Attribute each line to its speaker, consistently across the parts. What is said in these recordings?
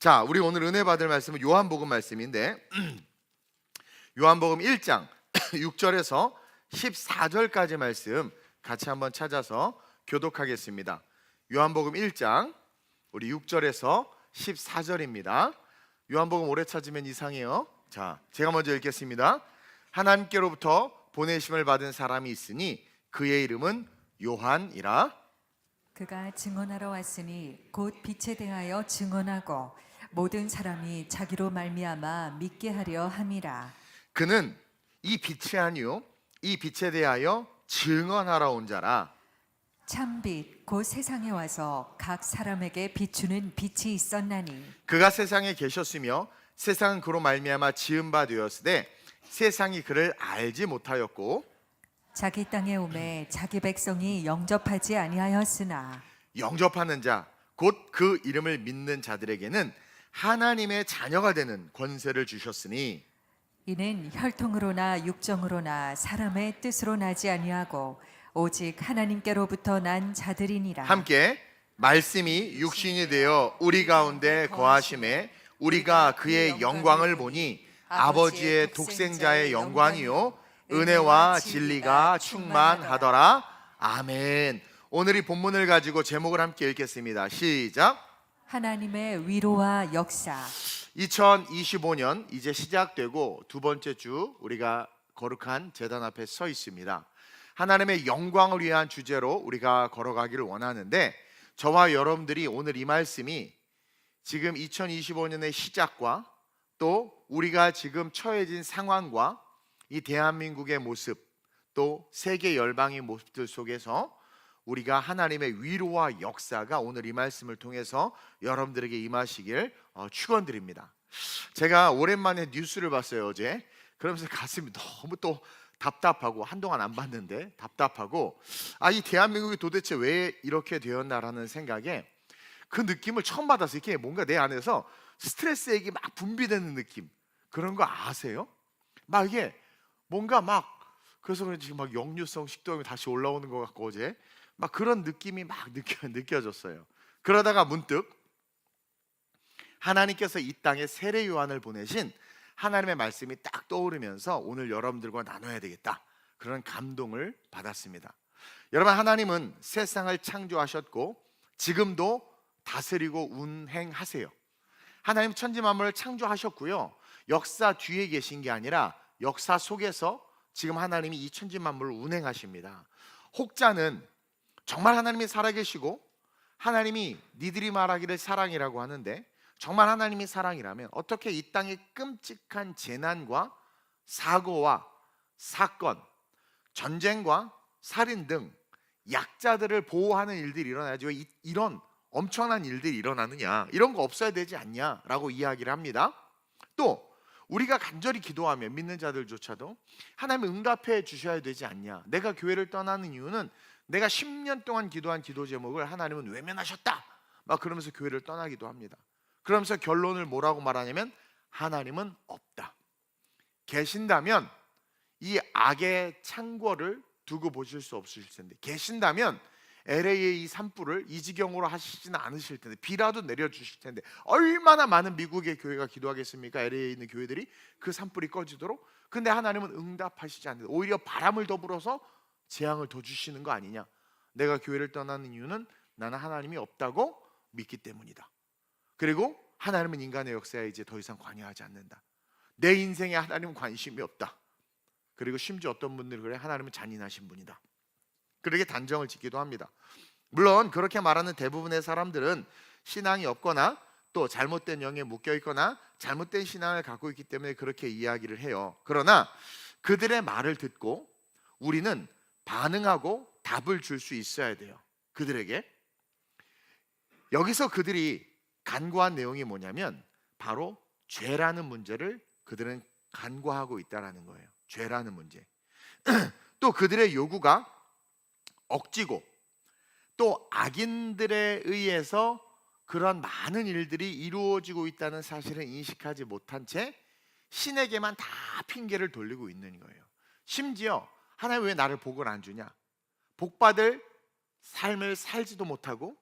Speaker 1: 자, 우리 오늘 은혜 받을 말씀은 요한복음 말씀인데 요한복음 1장 6절에서 14절까지 말씀 같이 한번 찾아서 교독하겠습니다. 요한복음 1장 우리 6절에서 14절입니다. 요한복음 오래 찾으면 이상해요. 자, 제가 먼저 읽겠습니다. 하나님께로부터 보내심을 받은 사람이 있으니 그의 이름은 요한이라.
Speaker 2: 그가 증언하러 왔으니 곧 빛에 대하여 증언하고 모든 사람이 자기로 말미암아 믿게 하려 함이라.
Speaker 1: 그는 이 빛이 아니요 이 빛에 대하여 증언하러 온 자라.
Speaker 2: 참빛 곧 세상에 와서 각 사람에게 비추는 빛이 있었나니
Speaker 1: 그가 세상에 계셨으며 세상은 그로 말미암아 지은 바 되었으되 세상이 그를 알지 못하였고
Speaker 2: 자기 땅에 오매 자기 백성이 영접하지 아니하였으나
Speaker 1: 영접하는 자 곧 그 이름을 믿는 자들에게는 하나님의 자녀가 되는 권세를 주셨으니
Speaker 2: 이는 혈통으로나 육정으로나 사람의 뜻으로 나지 아니하고 오직 하나님께로부터 난 자들이니라.
Speaker 1: 함께 말씀이 육신이 되어 우리 가운데 거하심에 우리가 그의 영광을 보니 아버지의 독생자의 영광이요 은혜와 진리가 충만하더라. 아멘. 오늘 이 본문을 가지고 제목을 함께 읽겠습니다. 시작.
Speaker 2: 하나님의 위로와 역사.
Speaker 1: 2025년 이제 시작되고 두 번째 주 우리가 거룩한 제단 앞에 서 있습니다. 하나님의 영광을 위한 주제로 우리가 걸어가기를 원하는데 저와 여러분들이 오늘 이 말씀이 지금 2025년의 시작과 또 우리가 지금 처해진 상황과 이 대한민국의 모습 또 세계 열방의 모습들 속에서 우리가 하나님의 위로와 역사가 오늘 이 말씀을 통해서 여러분들에게 임하시길 축원드립니다. 제가 오랜만에 뉴스를 봤어요 어제. 그러면서 가슴이 너무 또 답답하고 한동안 안 봤는데 답답하고 이 대한민국이 도대체 왜 이렇게 되었나라는 생각에 그 느낌을 처음 받았어요. 이게 뭔가 내 안에서 스트레스액이 막 분비되는 느낌. 그런 거 아세요? 막 이게 뭔가 막 그래서 그런지 지금 막 역류성 식도염이 다시 올라오는 것 같고 어제 막 그런 느낌이 막 느껴졌어요. 그러다가 문득 하나님께서 이 땅에 세례 요한을 보내신 하나님의 말씀이 딱 떠오르면서 오늘 여러분들과 나눠야 되겠다 그런 감동을 받았습니다. 여러분, 하나님은 세상을 창조하셨고 지금도 다스리고 운행하세요. 하나님 천지 만물을 창조하셨고요, 역사 뒤에 계신 게 아니라 역사 속에서 지금 하나님이 이 천지 만물을 운행하십니다. 혹자는 정말 하나님이 살아계시고 하나님이 니들이 말하기를 사랑이라고 하는데 정말 하나님이 사랑이라면 어떻게 이 땅에 끔찍한 재난과 사고와 사건, 전쟁과 살인 등 약자들을 보호하는 일들이 일어나야지 왜 이런 엄청난 일들이 일어나느냐, 이런 거 없어야 되지 않냐라고 이야기를 합니다. 또 우리가 간절히 기도하면 믿는 자들조차도 하나님 응답해 주셔야 되지 않냐, 내가 교회를 떠나는 이유는 내가 10년 동안 기도한 기도 제목을 하나님은 외면하셨다 막 그러면서 교회를 떠나기도 합니다. 그러면서 결론을 뭐라고 말하냐면 하나님은 없다. 계신다면 이 악의 창궐을 두고 보실 수 없으실 텐데, 계신다면 LA의 이 산불을 이 지경으로 하시지는 않으실 텐데, 비라도 내려주실 텐데 얼마나 많은 미국의 교회가 기도하겠습니까? LA에 있는 교회들이 그 산불이 꺼지도록. 근데 하나님은 응답하시지 않는다. 오히려 바람을 더 불어서 재앙을 더 주시는 거 아니냐. 내가 교회를 떠나는 이유는 나는 하나님이 없다고 믿기 때문이다. 그리고 하나님은 인간의 역사에 이제 더 이상 관여하지 않는다. 내 인생에 하나님은 관심이 없다. 그리고 심지어 어떤 분들은 그래, 하나님은 잔인하신 분이다. 그렇게 단정을 짓기도 합니다. 물론 그렇게 말하는 대부분의 사람들은 신앙이 없거나 또 잘못된 영에 묶여 있거나 잘못된 신앙을 갖고 있기 때문에 그렇게 이야기를 해요. 그러나 그들의 말을 듣고 우리는 반응하고 답을 줄 수 있어야 돼요. 그들에게. 여기서 그들이 간구한 내용이 뭐냐면 바로 죄라는 문제를 그들은 간구하고 있다라는 거예요. 죄라는 문제. 또 그들의 요구가 억지고 또 악인들에 의해서 그런 많은 일들이 이루어지고 있다는 사실을 인식하지 못한 채 신에게만 다 핑계를 돌리고 있는 거예요. 심지어 하나님 왜 나를 복을 안 주냐, 복받을 삶을 살지도 못하고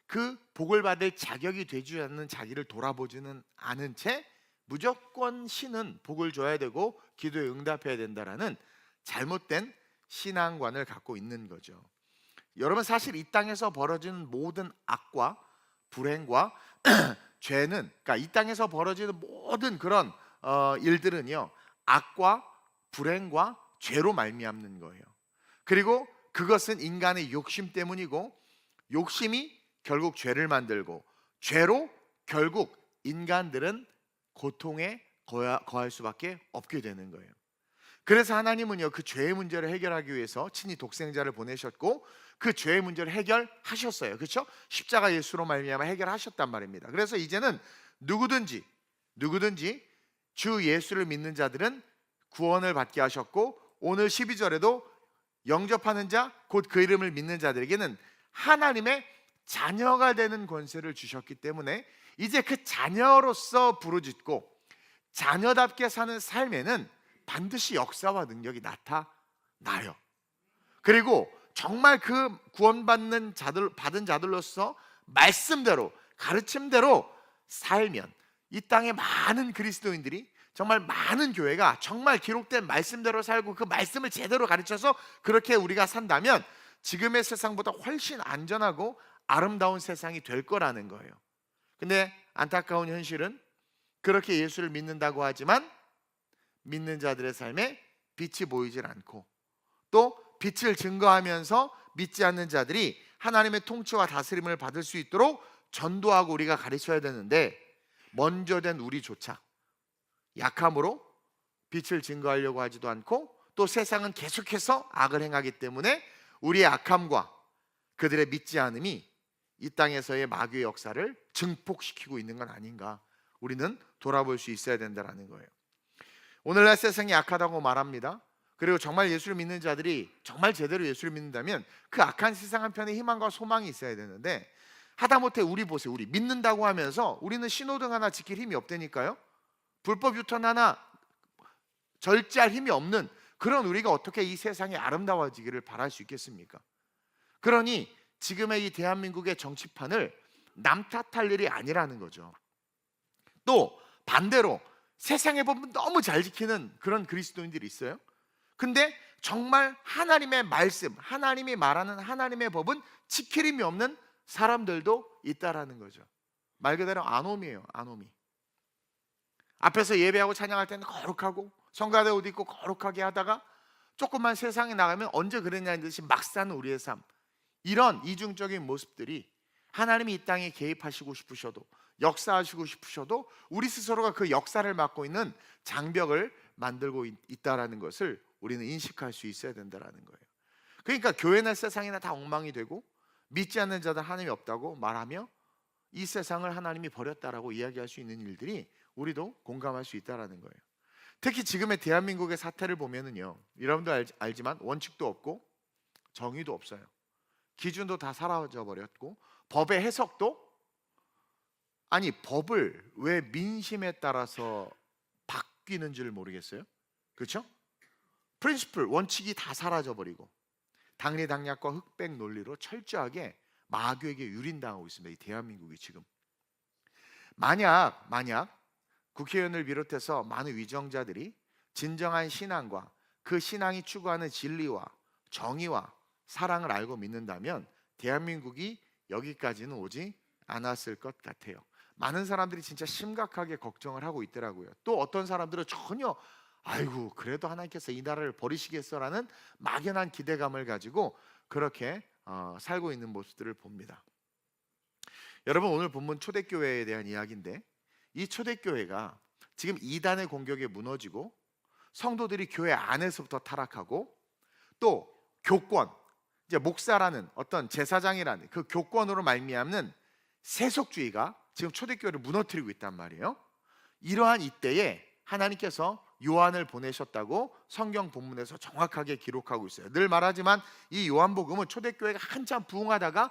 Speaker 1: 그 복을 받을 자격이 되지 않는 자기를 돌아보지는 않은 채 무조건 신은 복을 줘야 되고 기도에 응답해야 된다라는 잘못된 신앙관을 갖고 있는 거죠. 여러분, 사실 이 땅에서 벌어지는 모든 악과 불행과 죄는, 그러니까 이 땅에서 벌어지는 모든 그런 일들은요, 악과 불행과 죄로 말미암는 거예요. 그리고 그것은 인간의 욕심 때문이고, 욕심이 결국 죄를 만들고, 죄로 결국 인간들은 고통에 거할 수밖에 없게 되는 거예요. 그래서 하나님은요, 그 죄의 문제를 해결하기 위해서 친히 독생자를 보내셨고, 그 죄의 문제를 해결하셨어요. 그렇죠? 십자가 예수로 말미암아 해결하셨단 말입니다. 그래서 이제는 누구든지 주 예수를 믿는 자들은 구원을 받게 하셨고, 오늘 12절에도 영접하는 자, 곧 그 이름을 믿는 자들에게는 하나님의 자녀가 되는 권세를 주셨기 때문에 이제 그 자녀로서 부르짖고 자녀답게 사는 삶에는 반드시 역사와 능력이 나타나요. 그리고 정말 그 구원받는 자들, 받은 자들로서 말씀대로, 가르침대로 살면 이 땅의 많은 그리스도인들이, 정말 많은 교회가 정말 기록된 말씀대로 살고 그 말씀을 제대로 가르쳐서 그렇게 우리가 산다면 지금의 세상보다 훨씬 안전하고 아름다운 세상이 될 거라는 거예요. 근데 안타까운 현실은 그렇게 예수를 믿는다고 하지만 믿는 자들의 삶에 빛이 보이질 않고, 또 빛을 증거하면서 믿지 않는 자들이 하나님의 통치와 다스림을 받을 수 있도록 전도하고 우리가 가르쳐야 되는데, 먼저 된 우리조차 약함으로 빛을 증거하려고 하지도 않고, 또 세상은 계속해서 악을 행하기 때문에 우리의 악함과 그들의 믿지 않음이 이 땅에서의 마귀의 역사를 증폭시키고 있는 건 아닌가, 우리는 돌아볼 수 있어야 된다는 거예요. 오늘날 세상이 악하다고 말합니다. 그리고 정말 예수를 믿는 자들이 정말 제대로 예수를 믿는다면 그 악한 세상 한편에 희망과 소망이 있어야 되는데, 하다못해 우리 보세요. 우리 믿는다고 하면서 우리는 신호등 하나 지킬 힘이 없다니까요. 불법 유턴 하나 절제할 힘이 없는 그런 우리가 어떻게 이 세상이 아름다워지기를 바랄 수 있겠습니까? 그러니 지금의 이 대한민국의 정치판을 남 탓할 일이 아니라는 거죠. 또 반대로 세상의 법은 너무 잘 지키는 그런 그리스도인들이 있어요. 근데 정말 하나님의 말씀, 하나님이 말하는 하나님의 법은 지킬 힘이 없는 사람들도 있다라는 거죠. 말 그대로 아놈이에요. 아놈이. 앞에서 예배하고 찬양할 때는 거룩하고 성가대 옷 입고 거룩하게 하다가 조금만 세상에 나가면 언제 그랬냐는 듯이 막 사는 우리의 삶, 이런 이중적인 모습들이 하나님이 이 땅에 개입하시고 싶으셔도, 역사하시고 싶으셔도 우리 스스로가 그 역사를 맡고 있는 장벽을 만들고 있다라는 것을 우리는 인식할 수 있어야 된다라는 거예요. 그러니까 교회나 세상이나 다 엉망이 되고 믿지 않는 자들 하나님이 없다고 말하며 이 세상을 하나님이 버렸다라고 이야기할 수 있는 일들이 우리도 공감할 수 있다라는 거예요. 특히 지금의 대한민국의 사태를 보면은요, 여러분도 알지만 원칙도 없고 정의도 없어요. 기준도 다 사라져 버렸고, 법의 해석도, 아니 법을 왜 민심에 따라서 바뀌는 줄 모르겠어요. 그렇죠? 프린시플, 원칙이 다 사라져 버리고 당리당략과 흑백 논리로 철저하게 마귀에게 유린당하고 있습니다. 이 대한민국이 지금. 만약 국회의원을 비롯해서 많은 위정자들이 진정한 신앙과 그 신앙이 추구하는 진리와 정의와 사랑을 알고 믿는다면 대한민국이 여기까지는 오지 않았을 것 같아요. 많은 사람들이 진짜 심각하게 걱정을 하고 있더라고요. 또 어떤 사람들은 전혀 아이고 그래도 하나님께서 이 나라를 버리시겠어라는 막연한 기대감을 가지고 그렇게 살고 있는 모습들을 봅니다. 여러분, 오늘 본문 초대교회에 대한 이야기인데, 이 초대교회가 지금 이단의 공격에 무너지고 성도들이 교회 안에서부터 타락하고, 또 교권, 이제 목사라는 어떤 제사장이라는 그 교권으로 말미암는 세속주의가 지금 초대교회를 무너뜨리고 있단 말이에요. 이러한 이때에 하나님께서 요한을 보내셨다고 성경 본문에서 정확하게 기록하고 있어요. 늘 말하지만 이 요한복음은 초대교회가 한참 부흥하다가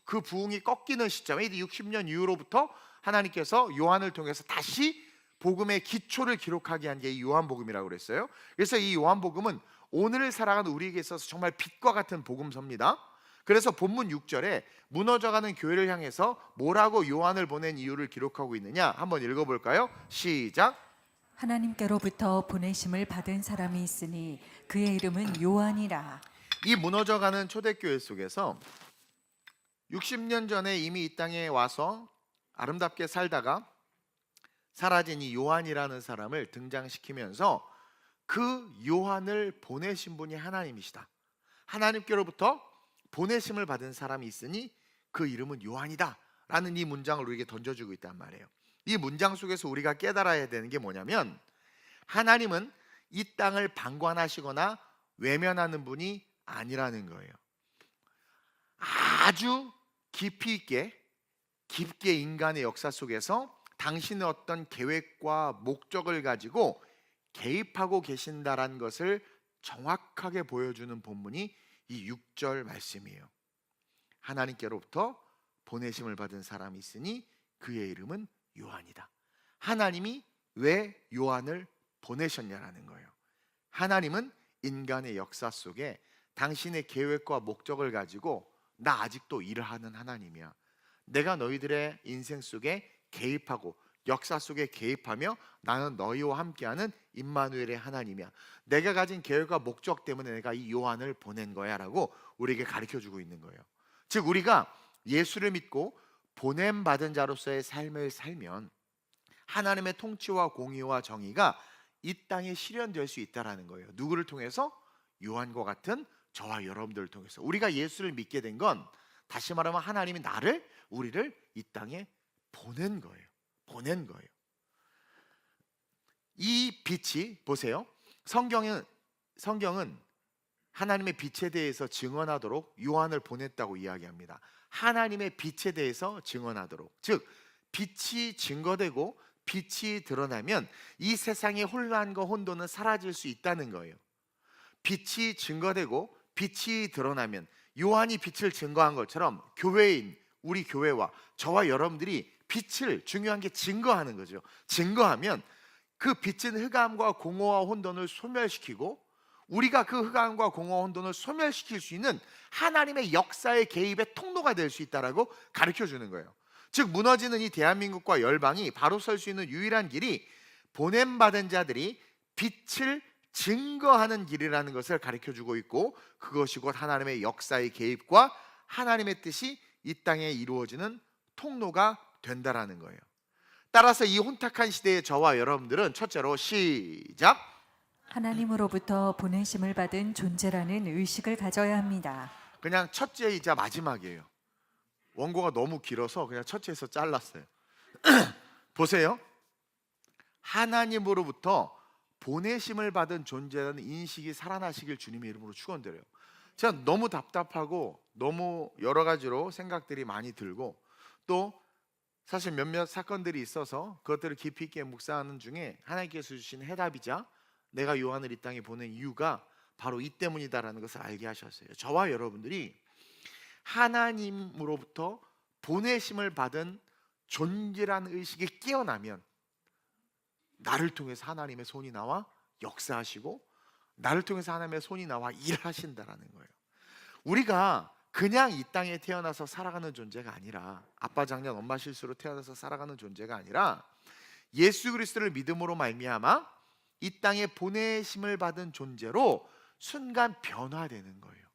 Speaker 1: 그 부흥이 꺾이는 시점에 60년 이후로부터 하나님께서 요한을 통해서 다시 복음의 기초를 기록하게 한 게 이 요한복음이라고 그랬어요. 그래서 이 요한복음은 오늘을 살아가는 우리에게 있어서 정말 빛과 같은 복음서입니다. 그래서 본문 6절에 무너져가는 교회를 향해서 뭐라고 요한을 보낸 이유를 기록하고 있느냐? 한번 읽어볼까요? 시작.
Speaker 2: 하나님께로부터 보내심을 받은 사람이 있으니 그의 이름은 요한이라.
Speaker 1: 이 무너져가는 초대교회 속에서 60년 전에 이미 이 땅에 와서 아름답게 살다가 사라진 이 요한이라는 사람을 등장시키면서 그 요한을 보내신 분이 하나님이시다. 하나님께로부터 보내심을 받은 사람이 있으니 그 이름은 요한이다 라는 이 문장을 우리에게 던져주고 있단 말이에요. 이 문장 속에서 우리가 깨달아야 되는 게 뭐냐면, 하나님은 이 땅을 방관하시거나 외면하는 분이 아니라는 거예요. 아주 깊이 있게 깊게 인간의 역사 속에서 당신의 어떤 계획과 목적을 가지고 개입하고 계신다라는 것을 정확하게 보여주는 본문이 이 6절 말씀이에요. 하나님께로부터 보내심을 받은 사람이 있으니 그의 이름은 요한이다. 하나님이 왜 요한을 보내셨냐라는 거예요. 하나님은 인간의 역사 속에 당신의 계획과 목적을 가지고 나 아직도 일을 하는 하나님이야. 내가 너희들의 인생 속에 개입하고 역사 속에 개입하며 나는 너희와 함께하는 임마누엘의 하나님이야. 내가 가진 계획과 목적 때문에 내가 이 요한을 보낸 거야 라고 우리에게 가르쳐주고 있는 거예요. 즉 우리가 예수를 믿고 보냄받은 자로서의 삶을 살면 하나님의 통치와 공의와 정의가 이 땅에 실현될 수 있다는 거예요. 누구를 통해서? 요한과 같은 저와 여러분들을 통해서. 우리가 예수를 믿게 된 건 다시 말하면 하나님이 우리를 이 땅에 보낸 거예요. 보낸 거예요. 이 빛이 보세요. 성경은 하나님의 빛에 대해서 증언하도록 요한을 보냈다고 이야기합니다. 하나님의 빛에 대해서 증언하도록. 즉 빛이 증거되고 빛이 드러나면 이 세상의 혼란과 혼돈은 사라질 수 있다는 거예요. 빛이 증거되고 빛이 드러나면 요한이 빛을 증거한 것처럼 교회인 우리 교회와 저와 여러분들이 빛을 중요한 게 증거하는 거죠. 증거하면 그 빛은 흑암과 공허와 혼돈을 소멸시키고 우리가 그 흑암과 공허와 혼돈을 소멸시킬 수 있는 하나님의 역사의 개입의 통로가 될 수 있다라고 가르쳐 주는 거예요. 즉 무너지는 이 대한민국과 열방이 바로 설 수 있는 유일한 길이 보냄받은 자들이 빛을 증거하는 길이라는 것을 가르쳐 주고 있고, 그것이 곧 하나님의 역사의 개입과 하나님의 뜻이 이 땅에 이루어지는 통로가 된다라는 거예요. 따라서 이 혼탁한 시대의 저와 여러분들은 첫째로 시작.
Speaker 2: 하나님으로부터 보내심을 받은 존재라는 의식을 가져야 합니다.
Speaker 1: 그냥 첫째이자 마지막이에요. 원고가 너무 길어서 그냥 첫째에서 잘랐어요. 보세요. 하나님으로부터 보내심을 받은 존재라는 인식이 살아나시길 주님의 이름으로 축원드려요. 제가 너무 답답하고 너무 여러 가지로 생각들이 많이 들고 또 사실 몇몇 사건들이 있어서 그것들을 깊이 있게 묵상하는 중에 하나님께서 주신 해답이자 내가 요한을 이 땅에 보낸 이유가 바로 이 때문이다라는 것을 알게 하셨어요. 저와 여러분들이 하나님으로부터 보내심을 받은 존재라는 의식이 깨어나면 나를 통해서 하나님의 손이 나와 역사하시고 나를 통해서 하나님의 손이 나와 일하신다라는 거예요. 우리가 그냥 이 땅에 태어나서 살아가는 존재가 아니라, 아빠 장년 엄마 실수로 태어나서 살아가는 존재가 아니라 예수 그리스도를 믿음으로 말미암아 이 땅에 보내심을 받은 존재로 순간 변화되는 거예요.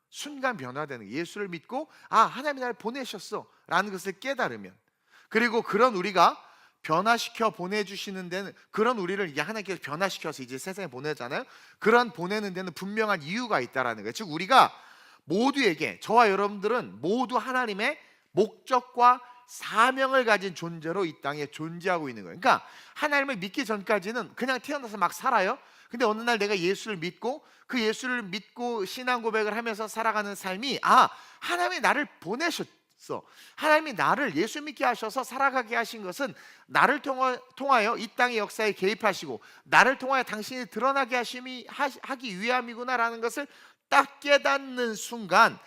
Speaker 1: 순간 변화되는 거예요. 예수를 믿고 하나님이 나를 보내셨어 라는 것을 깨달으면, 그리고 그런 우리가 변화시켜 보내주시는 데는, 그런 우리를 이제 하나님께서 변화시켜서 이제 세상에 보내잖아요. 그런 보내는 데는 분명한 이유가 있다라는 거예요. 즉 우리가 모두에게, 저와 여러분들은 모두 하나님의 목적과 사명을 가진 존재로 이 땅에 존재하고 있는 거예요. 그러니까 하나님을 믿기 전까지는 그냥 태어나서 막 살아요. 근데 어느 날 내가 예수를 믿고 그 예수를 믿고 신앙 고백을 하면서 살아가는 삶이 하나님이 나를 보내셨어, 하나님이 나를 예수 믿게 하셔서 살아가게 하신 것은 나를 통하여 이 땅의 역사에 개입하시고 나를 통하여 당신이 드러나게 하기 위함이구나라는 것을 딱 깨닫는 순간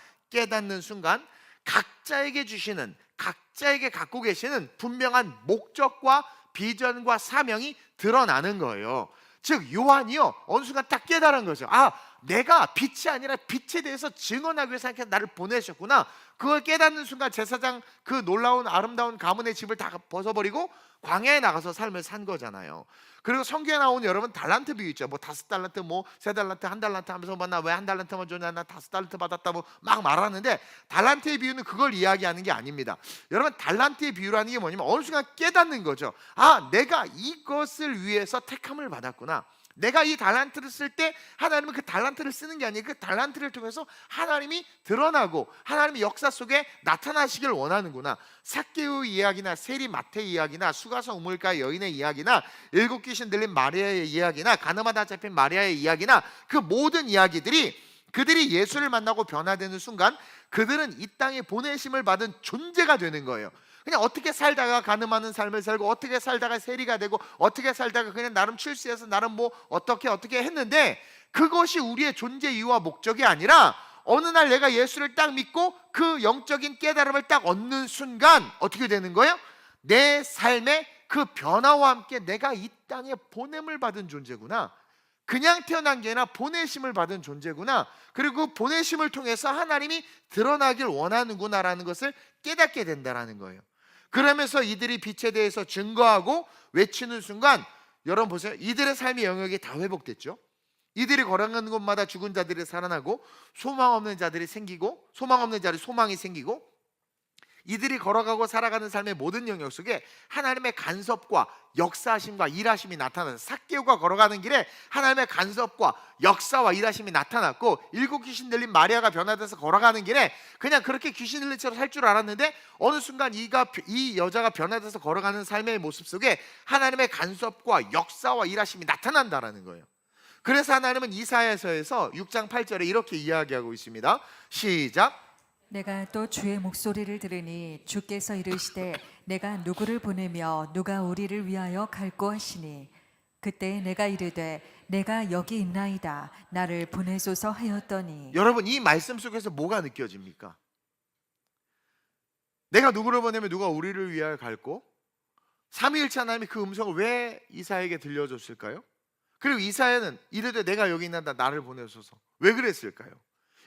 Speaker 1: 각자에게 주시는, 각자에게 갖고 계시는 분명한 목적과 비전과 사명이 드러나는 거예요. 즉 요한이요 어느 순간 딱 깨달은 거죠. 아, 내가 빛이 아니라 빛에 대해서 증언하기 위해서 하나님께서 나를 보내셨구나. 그걸 깨닫는 순간 제사장 그 놀라운 아름다운 가문의 집을 다 벗어버리고 광야에 나가서 삶을 산 거잖아요. 그리고 성경에 나오는 여러분 달란트 비유 있죠. 뭐 5달란트, 뭐 3달란트, 1달란트 하면서 나 왜 1달란트만 줬냐, 나 5달란트 받았다 뭐 막 말하는데, 달란트의 비유는 그걸 이야기하는 게 아닙니다. 여러분 달란트의 비유라는 게 뭐냐면 어느 순간 깨닫는 거죠. 아, 내가 이것을 위해서 택함을 받았구나. 내가 이 달란트를 쓸 때 하나님은 그 달란트를 쓰는 게 아니에요. 그 달란트를 통해서 하나님이 드러나고 하나님의 역사 속에 나타나시길 원하는구나. 삭개오 이야기나 세리 마태 이야기나 수가성 우물가 여인의 이야기나 일곱 귀신 들린 마리아의 이야기나 가늠하다 잡힌 마리아의 이야기나 그 모든 이야기들이 그들이 예수를 만나고 변화되는 순간 그들은 이 땅에 보내심을 받은 존재가 되는 거예요. 그냥 어떻게 살다가 가늠하는 삶을 살고 어떻게 살다가 세리가 되고 어떻게 살다가 그냥 나름 출세해서 나름 뭐 어떻게 했는데, 그것이 우리의 존재 이유와 목적이 아니라 어느 날 내가 예수를 딱 믿고 그 영적인 깨달음을 딱 얻는 순간 어떻게 되는 거예요? 내 삶의 그 변화와 함께 내가 이 땅에 보냄을 받은 존재구나. 그냥 태어난 게 아니라 보내심을 받은 존재구나. 그리고 그 보내심을 통해서 하나님이 드러나길 원하는구나라는 것을 깨닫게 된다라는 거예요. 그러면서 이들이 빛에 대해서 증거하고 외치는 순간 여러분 보세요. 이들의 삶의 영역이 다 회복됐죠. 이들이 걸어가는 곳마다 죽은 자들이 살아나고 소망 없는 자들이 생기고 소망 없는 자들이 소망이 생기고, 이들이 걸어가고 살아가는 삶의 모든 영역 속에 하나님의 간섭과 역사하심과 일하심이 나타나서 삭개오가 걸어가는 길에 하나님의 간섭과 역사와 일하심이 나타났고, 일곱 귀신 들린 마리아가 변화돼서 걸어가는 길에 그냥 그렇게 귀신 들린 채로 살 줄 알았는데 어느 순간 이 여자가 변화돼서 걸어가는 삶의 모습 속에 하나님의 간섭과 역사와 일하심이 나타난다라는 거예요. 그래서 하나님은 이사야서에서 6장 8절에 이렇게 이야기하고 있습니다. 시작.
Speaker 2: 내가 또 주의 목소리를 들으니 주께서 이르시되 내가 누구를 보내며 누가 우리를 위하여 갈고 하시니, 그때 내가 이르되 내가 여기 있나이다 나를 보내소서 하였더니.
Speaker 1: 여러분 이 말씀 속에서 뭐가 느껴집니까? 내가 누구를 보내면 누가 우리를 위하여 갈고, 삼위일체 하나님이 그 음성을 왜 이사야에게 들려줬을까요? 그리고 이사야는 이르되 내가 여기 있나이다 나를 보내소서, 왜 그랬을까요?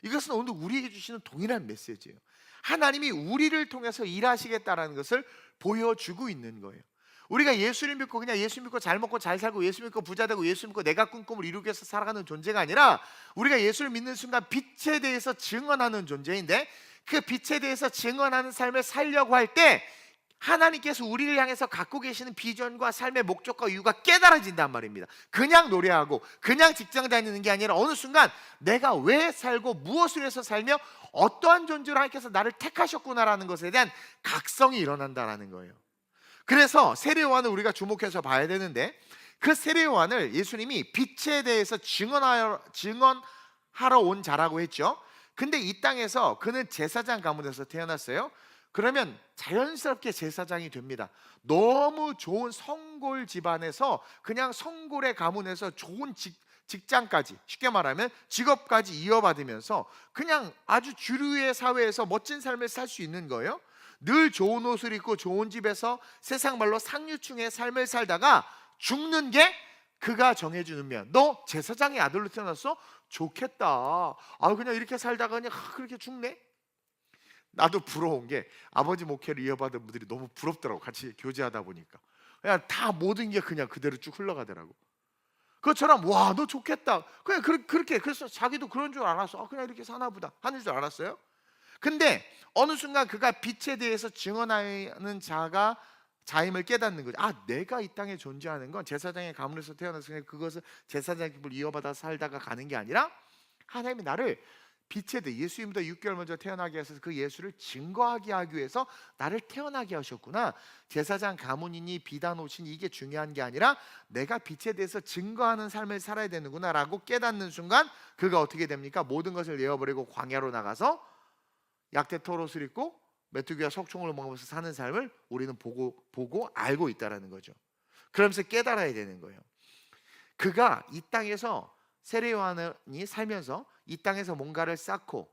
Speaker 1: 이것은 오늘 우리에게 주시는 동일한 메시지예요. 하나님이 우리를 통해서 일하시겠다라는 것을 보여주고 있는 거예요. 우리가 예수를 믿고 그냥 예수 믿고 잘 먹고 잘 살고 예수 믿고 부자 되고 예수 믿고 내가 꿈꿈을 이루기 위해서 살아가는 존재가 아니라, 우리가 예수를 믿는 순간 빛에 대해서 증언하는 존재인데, 그 빛에 대해서 증언하는 삶을 살려고 할 때 하나님께서 우리를 향해서 갖고 계시는 비전과 삶의 목적과 이유가 깨달아진단 말입니다. 그냥 노래하고 그냥 직장 다니는 게 아니라 어느 순간 내가 왜 살고 무엇을 위해서 살며 어떠한 존재로 하나님께서 나를 택하셨구나라는 것에 대한 각성이 일어난다는 거예요. 그래서 세례 요한을 우리가 주목해서 봐야 되는데, 그 세례 요한을 예수님이 빛에 대해서 증언하러 온 자라고 했죠. 근데 이 땅에서 그는 제사장 가문에서 태어났어요. 그러면 자연스럽게 제사장이 됩니다. 너무 좋은 성골 집안에서 그냥 성골의 가문에서 좋은 직장까지, 쉽게 말하면 직업까지 이어받으면서 그냥 아주 주류의 사회에서 멋진 삶을 살 수 있는 거예요. 늘 좋은 옷을 입고 좋은 집에서 세상 말로 상류층의 삶을 살다가 죽는 게 그가 정해준 운명. 너 제사장의 아들로 태어났어? 좋겠다. 아, 그냥 이렇게 살다가 그냥 그렇게 죽네? 나도 부러운 게 아버지 목회를 이어받은 분들이 너무 부럽더라고. 같이 교제하다 보니까 그냥 다 모든 게 그냥 그대로 쭉 흘러가더라고. 그것처럼 와, 너 좋겠다. 그냥 그렇게, 그래서 자기도 그런 줄 알았어. 아, 그냥 이렇게 사나 보다 하는 줄 알았어요. 근데 어느 순간 그가 빛에 대해서 증언하는 자임을 깨닫는 거죠. 아, 내가 이 땅에 존재하는 건 제사장의 가문에서 태어나서 그냥 그것을 제사장의 기쁨을 이어받아 살다가 가는 게 아니라, 하나님이 나를 빛에 대해 예수님보다 6개월 먼저 태어나게 하셔서 그 예수를 증거하게 하기 위해서 나를 태어나게 하셨구나. 제사장 가문이니 비단 옷이니 이게 중요한 게 아니라 내가 빛에 대해서 증거하는 삶을 살아야 되는구나 라고 깨닫는 순간 그가 어떻게 됩니까? 모든 것을 내어버리고 광야로 나가서 약대 털옷을 입고 메뚜기와 석총을 먹으면서 사는 삶을 우리는 보고 알고 있다라는 거죠. 그러면서 깨달아야 되는 거예요. 그가 이 땅에서 세례 요한이 살면서 이 땅에서 뭔가를 쌓고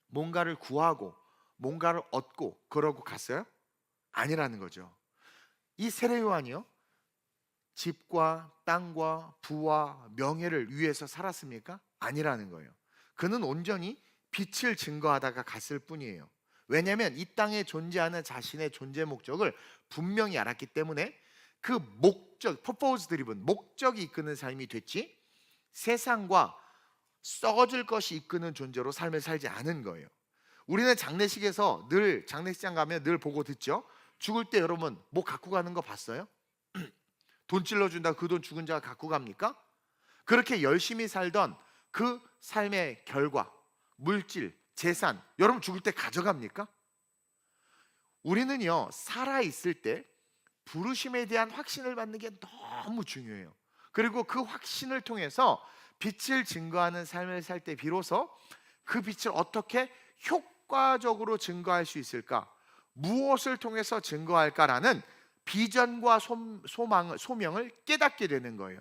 Speaker 1: 뭔가를 구하고 뭔가를 얻고 그러고 갔어요? 아니라는 거죠. 이 세례 요한이요, 집과 땅과 부와 명예를 위해서 살았습니까? 아니라는 거예요. 그는 온전히 빛을 증거하다가 갔을 뿐이에요. 왜냐하면 이 땅에 존재하는 자신의 존재 목적을 분명히 알았기 때문에 그 목적, purpose driven, 목적이 이끄는 삶이 됐지 세상과 썩어질 것이 이끄는 존재로 삶을 살지 않은 거예요. 우리는 장례식에서 늘 장례식장 가면 늘 보고 듣죠. 죽을 때 여러분 뭐 갖고 가는 거 봤어요? 돈 찔러준다 그 돈 죽은 자가 갖고 갑니까? 그렇게 열심히 살던 그 삶의 결과, 물질, 재산 여러분 죽을 때 가져갑니까? 우리는요 살아있을 때 부르심에 대한 확신을 받는 게 너무 중요해요. 그리고 그 확신을 통해서 빛을 증거하는 삶을 살 때 비로소 그 빛을 어떻게 효과적으로 증거할 수 있을까? 무엇을 통해서 증거할까라는 비전과 소명을 깨닫게 되는 거예요.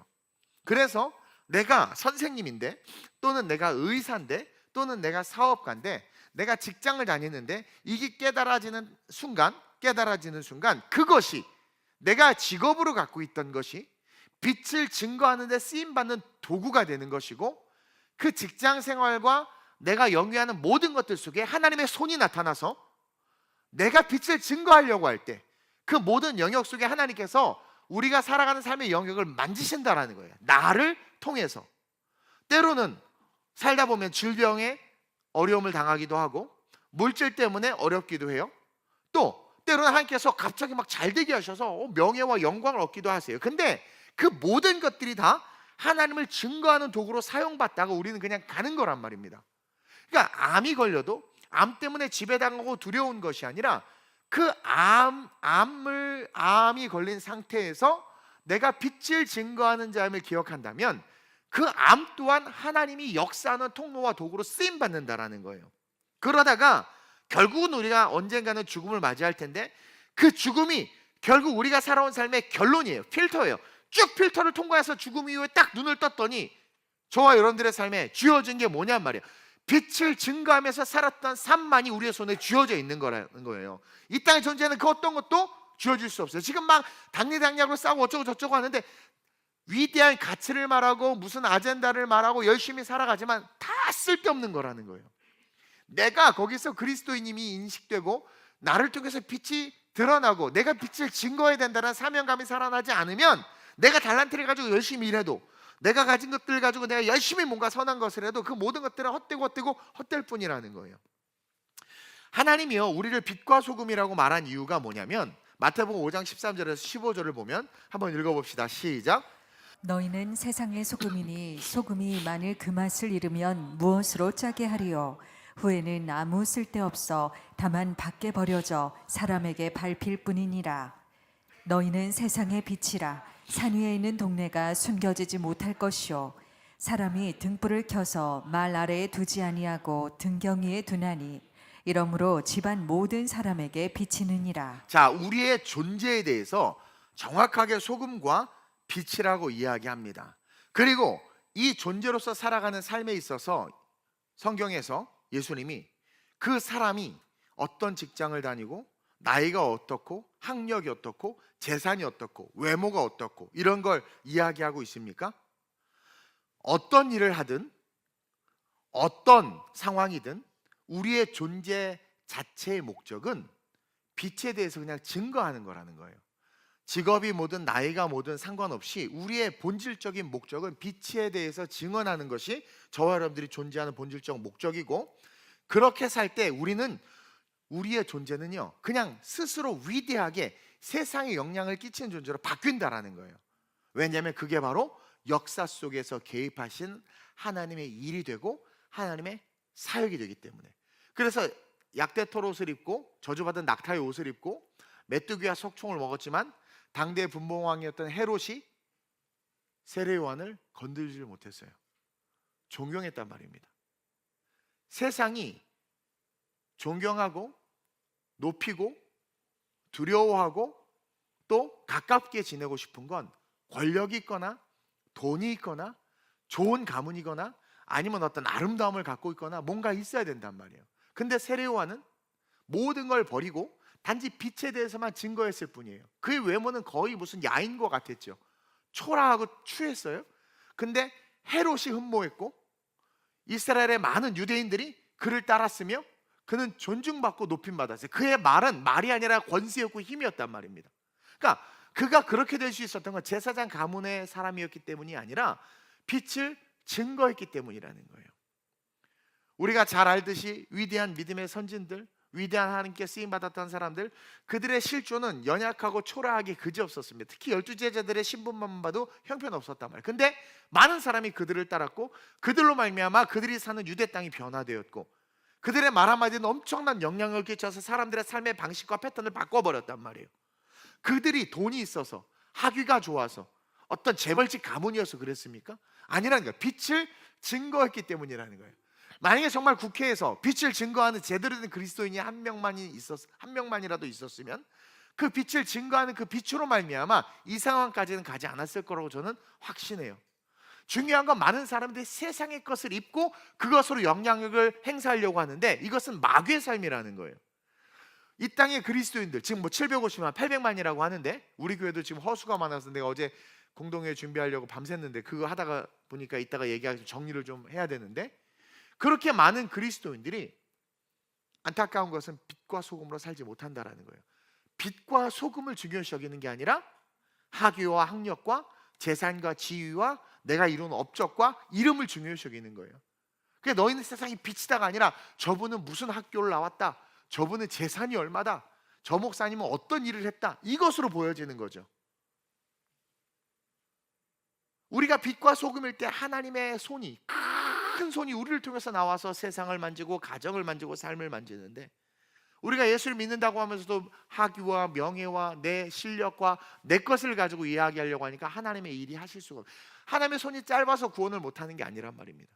Speaker 1: 그래서 내가 선생님인데 또는 내가 의사인데 또는 내가 사업가인데 내가 직장을 다니는데 이게 깨달아지는 순간 그것이 내가 직업으로 갖고 있던 것이 빛을 증거하는 데 쓰임받는 도구가 되는 것이고 그 직장 생활과 내가 영위하는 모든 것들 속에 하나님의 손이 나타나서 내가 빛을 증거하려고 할 때 그 모든 영역 속에 하나님께서 우리가 살아가는 삶의 영역을 만지신다라는 거예요. 나를 통해서. 때로는 살다 보면 질병에 어려움을 당하기도 하고 물질 때문에 어렵기도 해요. 또 때로는 하나님께서 갑자기 막 잘되게 하셔서 명예와 영광을 얻기도 하세요. 근데 그 모든 것들이 다 하나님을 증거하는 도구로 사용받다가 우리는 그냥 가는 거란 말입니다. 그러니까 암이 걸려도 암 때문에 지배당하고 두려운 것이 아니라 그 암이 걸린 상태에서 내가 빛을 증거하는 자임을 기억한다면 그 암 또한 하나님이 역사하는 통로와 도구로 쓰임 받는다라는 거예요. 그러다가 결국은 우리가 언젠가는 죽음을 맞이할 텐데 그 죽음이 결국 우리가 살아온 삶의 결론이에요. 필터예요. 쭉 필터를 통과해서 죽음 이후에 딱 눈을 떴더니 저와 여러분들의 삶에 쥐어진 게 뭐냔 말이에요. 빛을 증거하면서 살았던 삶만이 우리의 손에 쥐어져 있는 거라는 거예요. 이 땅에 존재하는 그 어떤 것도 쥐어질 수 없어요. 지금 막 당리당략으로 싸우고 어쩌고 저쩌고 하는데 위대한 가치를 말하고 무슨 아젠다를 말하고 열심히 살아가지만 다 쓸데없는 거라는 거예요. 내가 거기서 그리스도인님이 인식되고 나를 통해서 빛이 드러나고 내가 빛을 증거해야 된다는 사명감이 살아나지 않으면 내가 달란트를 가지고 열심히 일해도 내가 가진 것들을 가지고 내가 열심히 뭔가 선한 것을 해도 그 모든 것들은 헛되고 헛될 뿐이라는 거예요. 하나님이요 우리를 빛과 소금이라고 말한 이유가 뭐냐면 마태복음 5장 13절에서 15절을 보면 한번 읽어봅시다. 시작.
Speaker 2: 너희는 세상의 소금이니 소금이 만일 그 맛을 잃으면 무엇으로 짜게 하리요? 후에는 아무 쓸데없어 다만 밖에 버려져 사람에게 밟힐 뿐이니라. 너희는 세상의 빛이라. 산 위에 있는 동네가 숨겨지지 못할 것이요 사람이 등불을 켜서 말 아래에 두지 아니하고 등경 위에 두나니 이러므로 집안 모든 사람에게 비치느니라.
Speaker 1: 자, 우리의 존재에 대해서 정확하게 소금과 빛이라고 이야기합니다. 그리고 이 존재로서 살아가는 삶에 있어서 성경에서 예수님이 그 사람이 어떤 직장을 다니고 나이가 어떻고 학력이 어떻고 재산이 어떻고 외모가 어떻고 이런 걸 이야기하고 있습니까? 어떤 일을 하든 어떤 상황이든 우리의 존재 자체의 목적은 빛에 대해서 그냥 증거하는 거라는 거예요. 직업이 뭐든 나이가 뭐든 상관없이 우리의 본질적인 목적은 빛에 대해서 증언하는 것이 저와 여러분들이 존재하는 본질적 목적이고 그렇게 살 때 우리의 존재는요 그냥 스스로 위대하게 세상에 영향을 끼치는 존재로 바뀐다라는 거예요. 왜냐하면 그게 바로 역사 속에서 개입하신 하나님의 일이 되고 하나님의 사역이 되기 때문에. 그래서 약대털 옷을 입고 저주받은 낙타의 옷을 입고 메뚜기와 석총을 먹었지만 당대 분봉왕이었던 헤롯이 세례 요한을 건들지를 못했어요. 존경했단 말입니다. 세상이 존경하고 높이고 두려워하고 또 가깝게 지내고 싶은 건 권력이 있거나 돈이 있거나 좋은 가문이거나 아니면 어떤 아름다움을 갖고 있거나 뭔가 있어야 된단 말이에요. 근데 세례 요한은 모든 걸 버리고 단지 빛에 대해서만 증거했을 뿐이에요. 그의 외모는 거의 무슨 야인과 같았죠. 초라하고 추했어요. 근데 헤롯이 흠모했고 이스라엘의 많은 유대인들이 그를 따랐으며 그는 존중받고 높임받았어요. 그의 말은 말이 아니라 권세였고 힘이었단 말입니다. 그러니까 그가 그렇게 될 수 있었던 건 제사장 가문의 사람이었기 때문이 아니라 빛을 증거했기 때문이라는 거예요. 우리가 잘 알듯이 위대한 믿음의 선진들, 위대한 하나님께 쓰임받았던 사람들, 그들의 실존은 연약하고 초라하기 그지없었습니다. 특히 12제자들의 신분만 봐도 형편없었단 말이에요. 근데 많은 사람이 그들을 따랐고 그들로 말미암아 그들이 사는 유대 땅이 변화되었고 그들의 말 한마디는 엄청난 영향을 끼쳐서 사람들의 삶의 방식과 패턴을 바꿔버렸단 말이에요. 그들이 돈이 있어서, 학위가 좋아서, 어떤 재벌집 가문이어서 그랬습니까? 아니라는 거예요. 빛을 증거했기 때문이라는 거예요. 만약에 정말 국회에서 빛을 증거하는 제대로 된 그리스도인이 한 명만이라도 있었으면 그 빛을 증거하는 그 빛으로 말미암아 이 상황까지는 가지 않았을 거라고 저는 확신해요. 중요한 건 많은 사람들이 세상의 것을 입고 그것으로 영향력을 행사하려고 하는데 이것은 마귀의 삶이라는 거예요. 이 땅의 그리스도인들 지금 뭐 750만, 800만이라고 하는데 우리 교회도 지금 허수가 많아서 내가 어제 공동회 준비하려고 밤샜는데 그거 하다가 보니까 이따가 얘기하기 정리를 좀 해야 되는데 그렇게 많은 그리스도인들이 안타까운 것은 빛과 소금으로 살지 못한다라는 거예요. 빛과 소금을 중요시 여기는 게 아니라 학위와 학력과 재산과 지위와 내가 이룬 업적과 이름을 중요시 여기는 거예요. 그러니까 너희는 세상의 빛이다가 아니라 저분은 무슨 학교를 나왔다, 저분은 재산이 얼마다, 저 목사님은 어떤 일을 했다, 이것으로 보여지는 거죠. 우리가 빛과 소금일 때 하나님의 손이, 큰 손이 우리를 통해서 나와서 세상을 만지고 가정을 만지고 삶을 만지는데 우리가 예수를 믿는다고 하면서도 학위와 명예와 내 실력과 내 것을 가지고 이야기하려고 하니까 하나님의 일이 하실 수가 없어요. 하나님의 손이 짧아서 구원을 못하는 게 아니란 말입니다.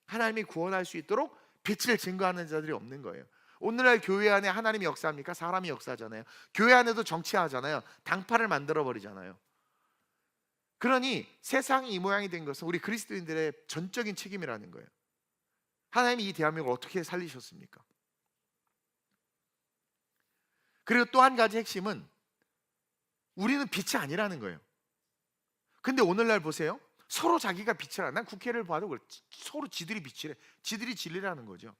Speaker 1: 하나님이 구원할 수 있도록 빛을 증거하는 자들이 없는 거예요. 오늘날 교회 안에 하나님이 역사합니까? 사람이 역사하잖아요. 교회 안에도 정치하잖아요. 당파를 만들어버리잖아요. 그러니 세상이 이 모양이 된 것은 우리 그리스도인들의 전적인 책임이라는 거예요. 하나님이 이 대한민국을 어떻게 살리셨습니까? 그리고 또 한 가지 핵심은 우리는 빛이 아니라는 거예요. 근데 오늘날 보세요. 서로 자기가 빛이라. 난 국회를 봐도 그래. 서로 지들이 빛이래. 지들이 진리라는 거죠.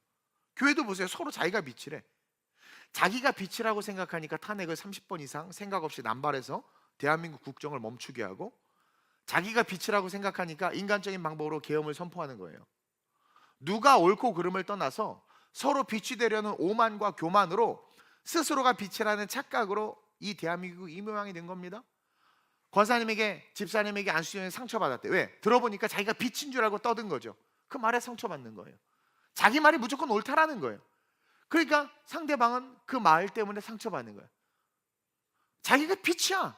Speaker 1: 교회도 보세요. 서로 자기가 빛이래. 자기가 빛이라고 생각하니까 탄핵을 30번 이상 생각 없이 남발해서 대한민국 국정을 멈추게 하고 자기가 빛이라고 생각하니까 인간적인 방법으로 계엄을 선포하는 거예요. 누가 옳고 그름을 떠나서 서로 빛이 되려는 오만과 교만으로 스스로가 빛이라는 착각으로 이 대한민국이 이 모양이 된 겁니다. 권사님에게 집사님에게 안수정이 상처받았대. 왜? 들어보니까 자기가 빛인 줄 알고 떠든 거죠. 그 말에 상처받는 거예요. 자기 말이 무조건 옳다라는 거예요. 그러니까 상대방은 그 말 때문에 상처받는 거예요. 자기가 빛이야.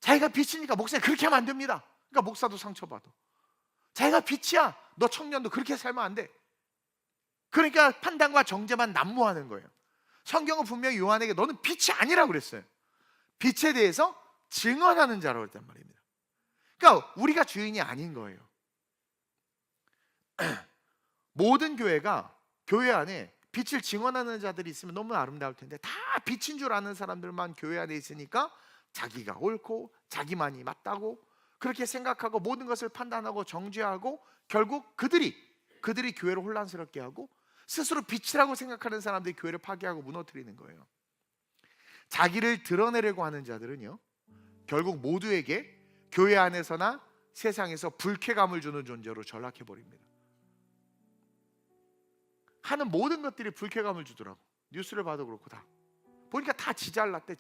Speaker 1: 자기가 빛이니까 목사님 그렇게 하면 안 됩니다. 그러니까 목사도 상처받아. 자기가 빛이야. 너 청년도 그렇게 살면 안 돼. 그러니까 판단과 정죄만 난무하는 거예요. 성경은 분명히 요한에게 너는 빛이 아니라고 그랬어요. 빛에 대해서 증언하는 자라고 했단 말입니다. 그러니까 우리가 주인이 아닌 거예요. 모든 교회가 교회 안에 빛을 증언하는 자들이 있으면 너무 아름다울 텐데 다 빛인 줄 아는 사람들만 교회 안에 있으니까 자기가 옳고 자기만이 맞다고 그렇게 생각하고 모든 것을 판단하고 정죄하고 결국 그들이 교회를 혼란스럽게 하고 스스로 빛이라고 생각하는 사람들이 교회를 파괴하고 무너뜨리는 거예요. 자기를 드러내려고 하는 자들은요 결국 모두에게 교회 안에서나 세상에서 불쾌감을 주는 존재로 전락해버립니다. 하는 모든 것들이 불쾌감을 주더라고. 뉴스를 봐도 그렇고 다 보니까 다 지잘났대.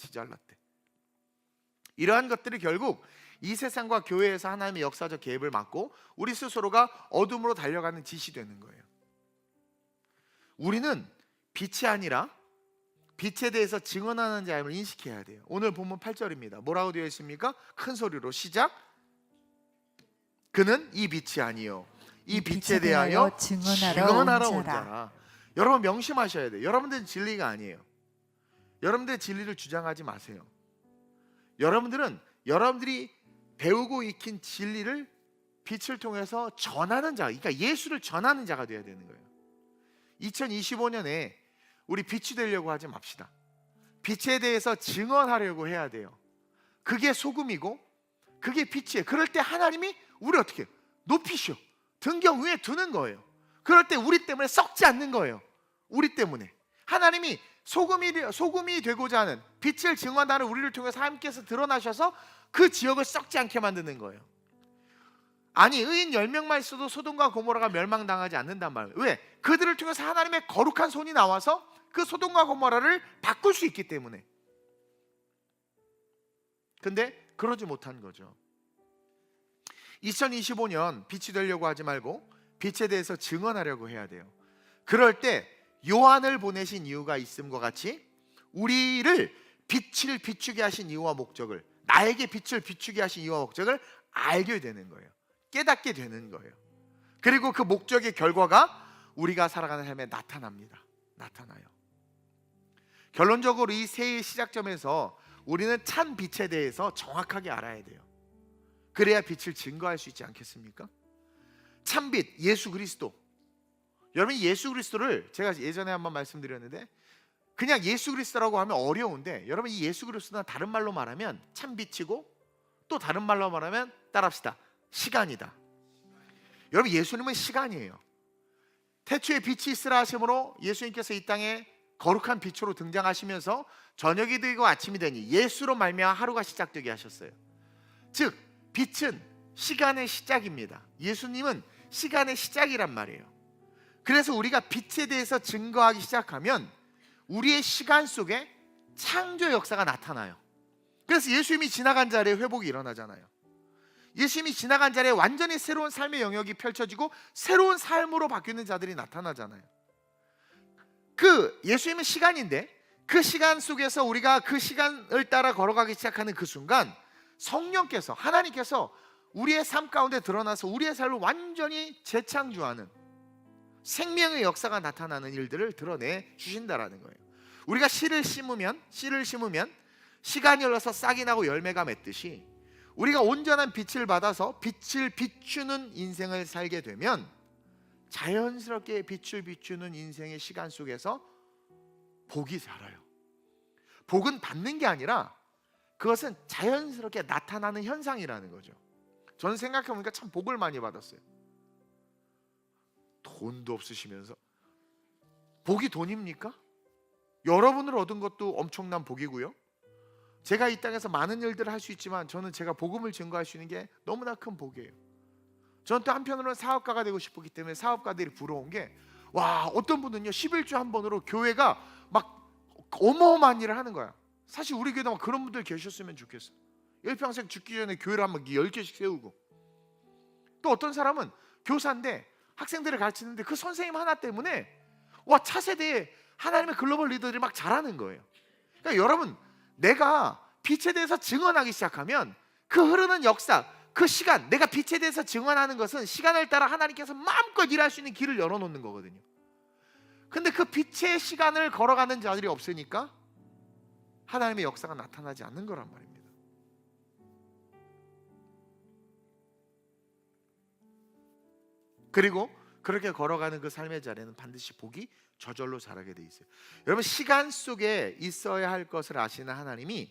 Speaker 1: 이러한 것들이 결국 이 세상과 교회에서 하나님의 역사적 개입을 막고 우리 스스로가 어둠으로 달려가는 짓이 되는 거예요. 우리는 빛이 아니라 빛에 대해서 증언하는 자임을 인식해야 돼요. 오늘 본문 8절입니다. 뭐라고 되어 있습니까? 큰 소리로 시작. 그는 이 빛이 아니요 이 빛에 대하여 증언하러 온 자라. 여러분 명심하셔야 돼요. 여러분들은 진리가 아니에요. 여러분들의 진리를 주장하지 마세요. 여러분들은 여러분들이 배우고 익힌 진리를 빛을 통해서 전하는 자, 그러니까 예수를 전하는 자가 되어야 되는 거예요. 2025년에 우리 빛이 되려고 하지 맙시다. 빛에 대해서 증언하려고 해야 돼요. 그게 소금이고 그게 빛이에요. 그럴 때 하나님이 우리 어떻게 해요? 높이셔. 등경 위에 두는 거예요. 그럴 때 우리 때문에 썩지 않는 거예요. 우리 때문에 하나님이 소금이 되고자 하는 빛을 증언하는 우리를 통해서 하나님께서 드러나셔서 그 지역을 썩지 않게 만드는 거예요. 아니, 의인 10명만 있어도 소돔과 고모라가 멸망당하지 않는단 말이에요. 왜? 그들을 통해서 하나님의 거룩한 손이 나와서 그 소돔과 고모라를 바꿀 수 있기 때문에. 근데 그러지 못한 거죠. 2025년 빛이 되려고 하지 말고 빛에 대해서 증언하려고 해야 돼요. 그럴 때 요한을 보내신 이유가 있음과 같이 우리를 빛을 비추게 하신 이유와 목적을, 나에게 빛을 비추게 하신 이유와 목적을 알게 되는 거예요. 깨닫게 되는 거예요. 그리고 그 목적의 결과가 우리가 살아가는 삶에 나타나요. 결론적으로 이 새해의 시작점에서 우리는 참 빛에 대해서 정확하게 알아야 돼요. 그래야 빛을 증거할 수 있지 않겠습니까? 참빛 예수 그리스도. 여러분, 예수 그리스도를 제가 예전에 한번 말씀드렸는데, 그냥 예수 그리스도라고 하면 어려운데, 여러분, 이 예수 그리스도는 다른 말로 말하면 참빛이고, 또 다른 말로 말하면 따라합시다, 시간이다. 여러분, 예수님은 시간이에요. 태초에 빛이 있으라 하심으로 예수님께서 이 땅에 거룩한 빛으로 등장하시면서 저녁이 되고 아침이 되니 예수로 말미암아 하루가 시작되게 하셨어요. 즉 빛은 시간의 시작입니다. 예수님은 시간의 시작이란 말이에요. 그래서 우리가 빛에 대해서 증거하기 시작하면 우리의 시간 속에 창조 역사가 나타나요. 그래서 예수님이 지나간 자리에 회복이 일어나잖아요. 예수님이 지나간 자리에 완전히 새로운 삶의 영역이 펼쳐지고 새로운 삶으로 바뀌는 자들이 나타나잖아요. 그 예수님은 시간인데, 그 시간 속에서 우리가 그 시간을 따라 걸어가기 시작하는 그 순간 성령께서, 하나님께서 우리의 삶 가운데 드러나서 우리의 삶을 완전히 재창조하는 생명의 역사가 나타나는 일들을 드러내 주신다라는 거예요. 우리가 씨를 심으면 시간이 흘러서 싹이 나고 열매가 맺듯이, 우리가 온전한 빛을 받아서 빛을 비추는 인생을 살게 되면 자연스럽게 빛을 비추는 인생의 시간 속에서 복이 자라요. 복은 받는 게 아니라 그것은 자연스럽게 나타나는 현상이라는 거죠. 저는 생각해보니까 참 복을 많이 받았어요. 돈도 없으시면서 복이 돈입니까? 여러분을 얻은 것도 엄청난 복이고요. 제가 이 땅에서 많은 일들을 할 수 있지만 저는 제가 복음을 증거할 수 있는 게 너무나 큰 복이에요. 저는 또 한편으로는 사업가가 되고 싶었기 때문에 사업가들이 부러운 게, 와, 어떤 분은요 11주 한 번으로 교회가 막 어마어마한 일을 하는 거야. 사실 우리 교회도 막 그런 분들 계셨으면 좋겠어. 일평생 죽기 전에 교회를 한번 10개씩 세우고, 또 어떤 사람은 교사인데 학생들을 가르치는데 그 선생님 하나 때문에 와, 차세대에 하나님의 글로벌 리더들이 막 자라는 거예요. 그러니까 여러분, 내가 빛에 대해서 증언하기 시작하면 그 흐르는 역사, 그 시간, 내가 빛에 대해서 증언하는 것은 시간을 따라 하나님께서 마음껏 일할 수 있는 길을 열어놓는 거거든요. 근데 그 빛의 시간을 걸어가는 자들이 없으니까 하나님의 역사가 나타나지 않는 거란 말입니다. 그리고 그렇게 걸어가는 그 삶의 자리에는 반드시 복이 저절로 자라게 돼 있어요. 여러분, 시간 속에 있어야 할 것을 아시는 하나님이,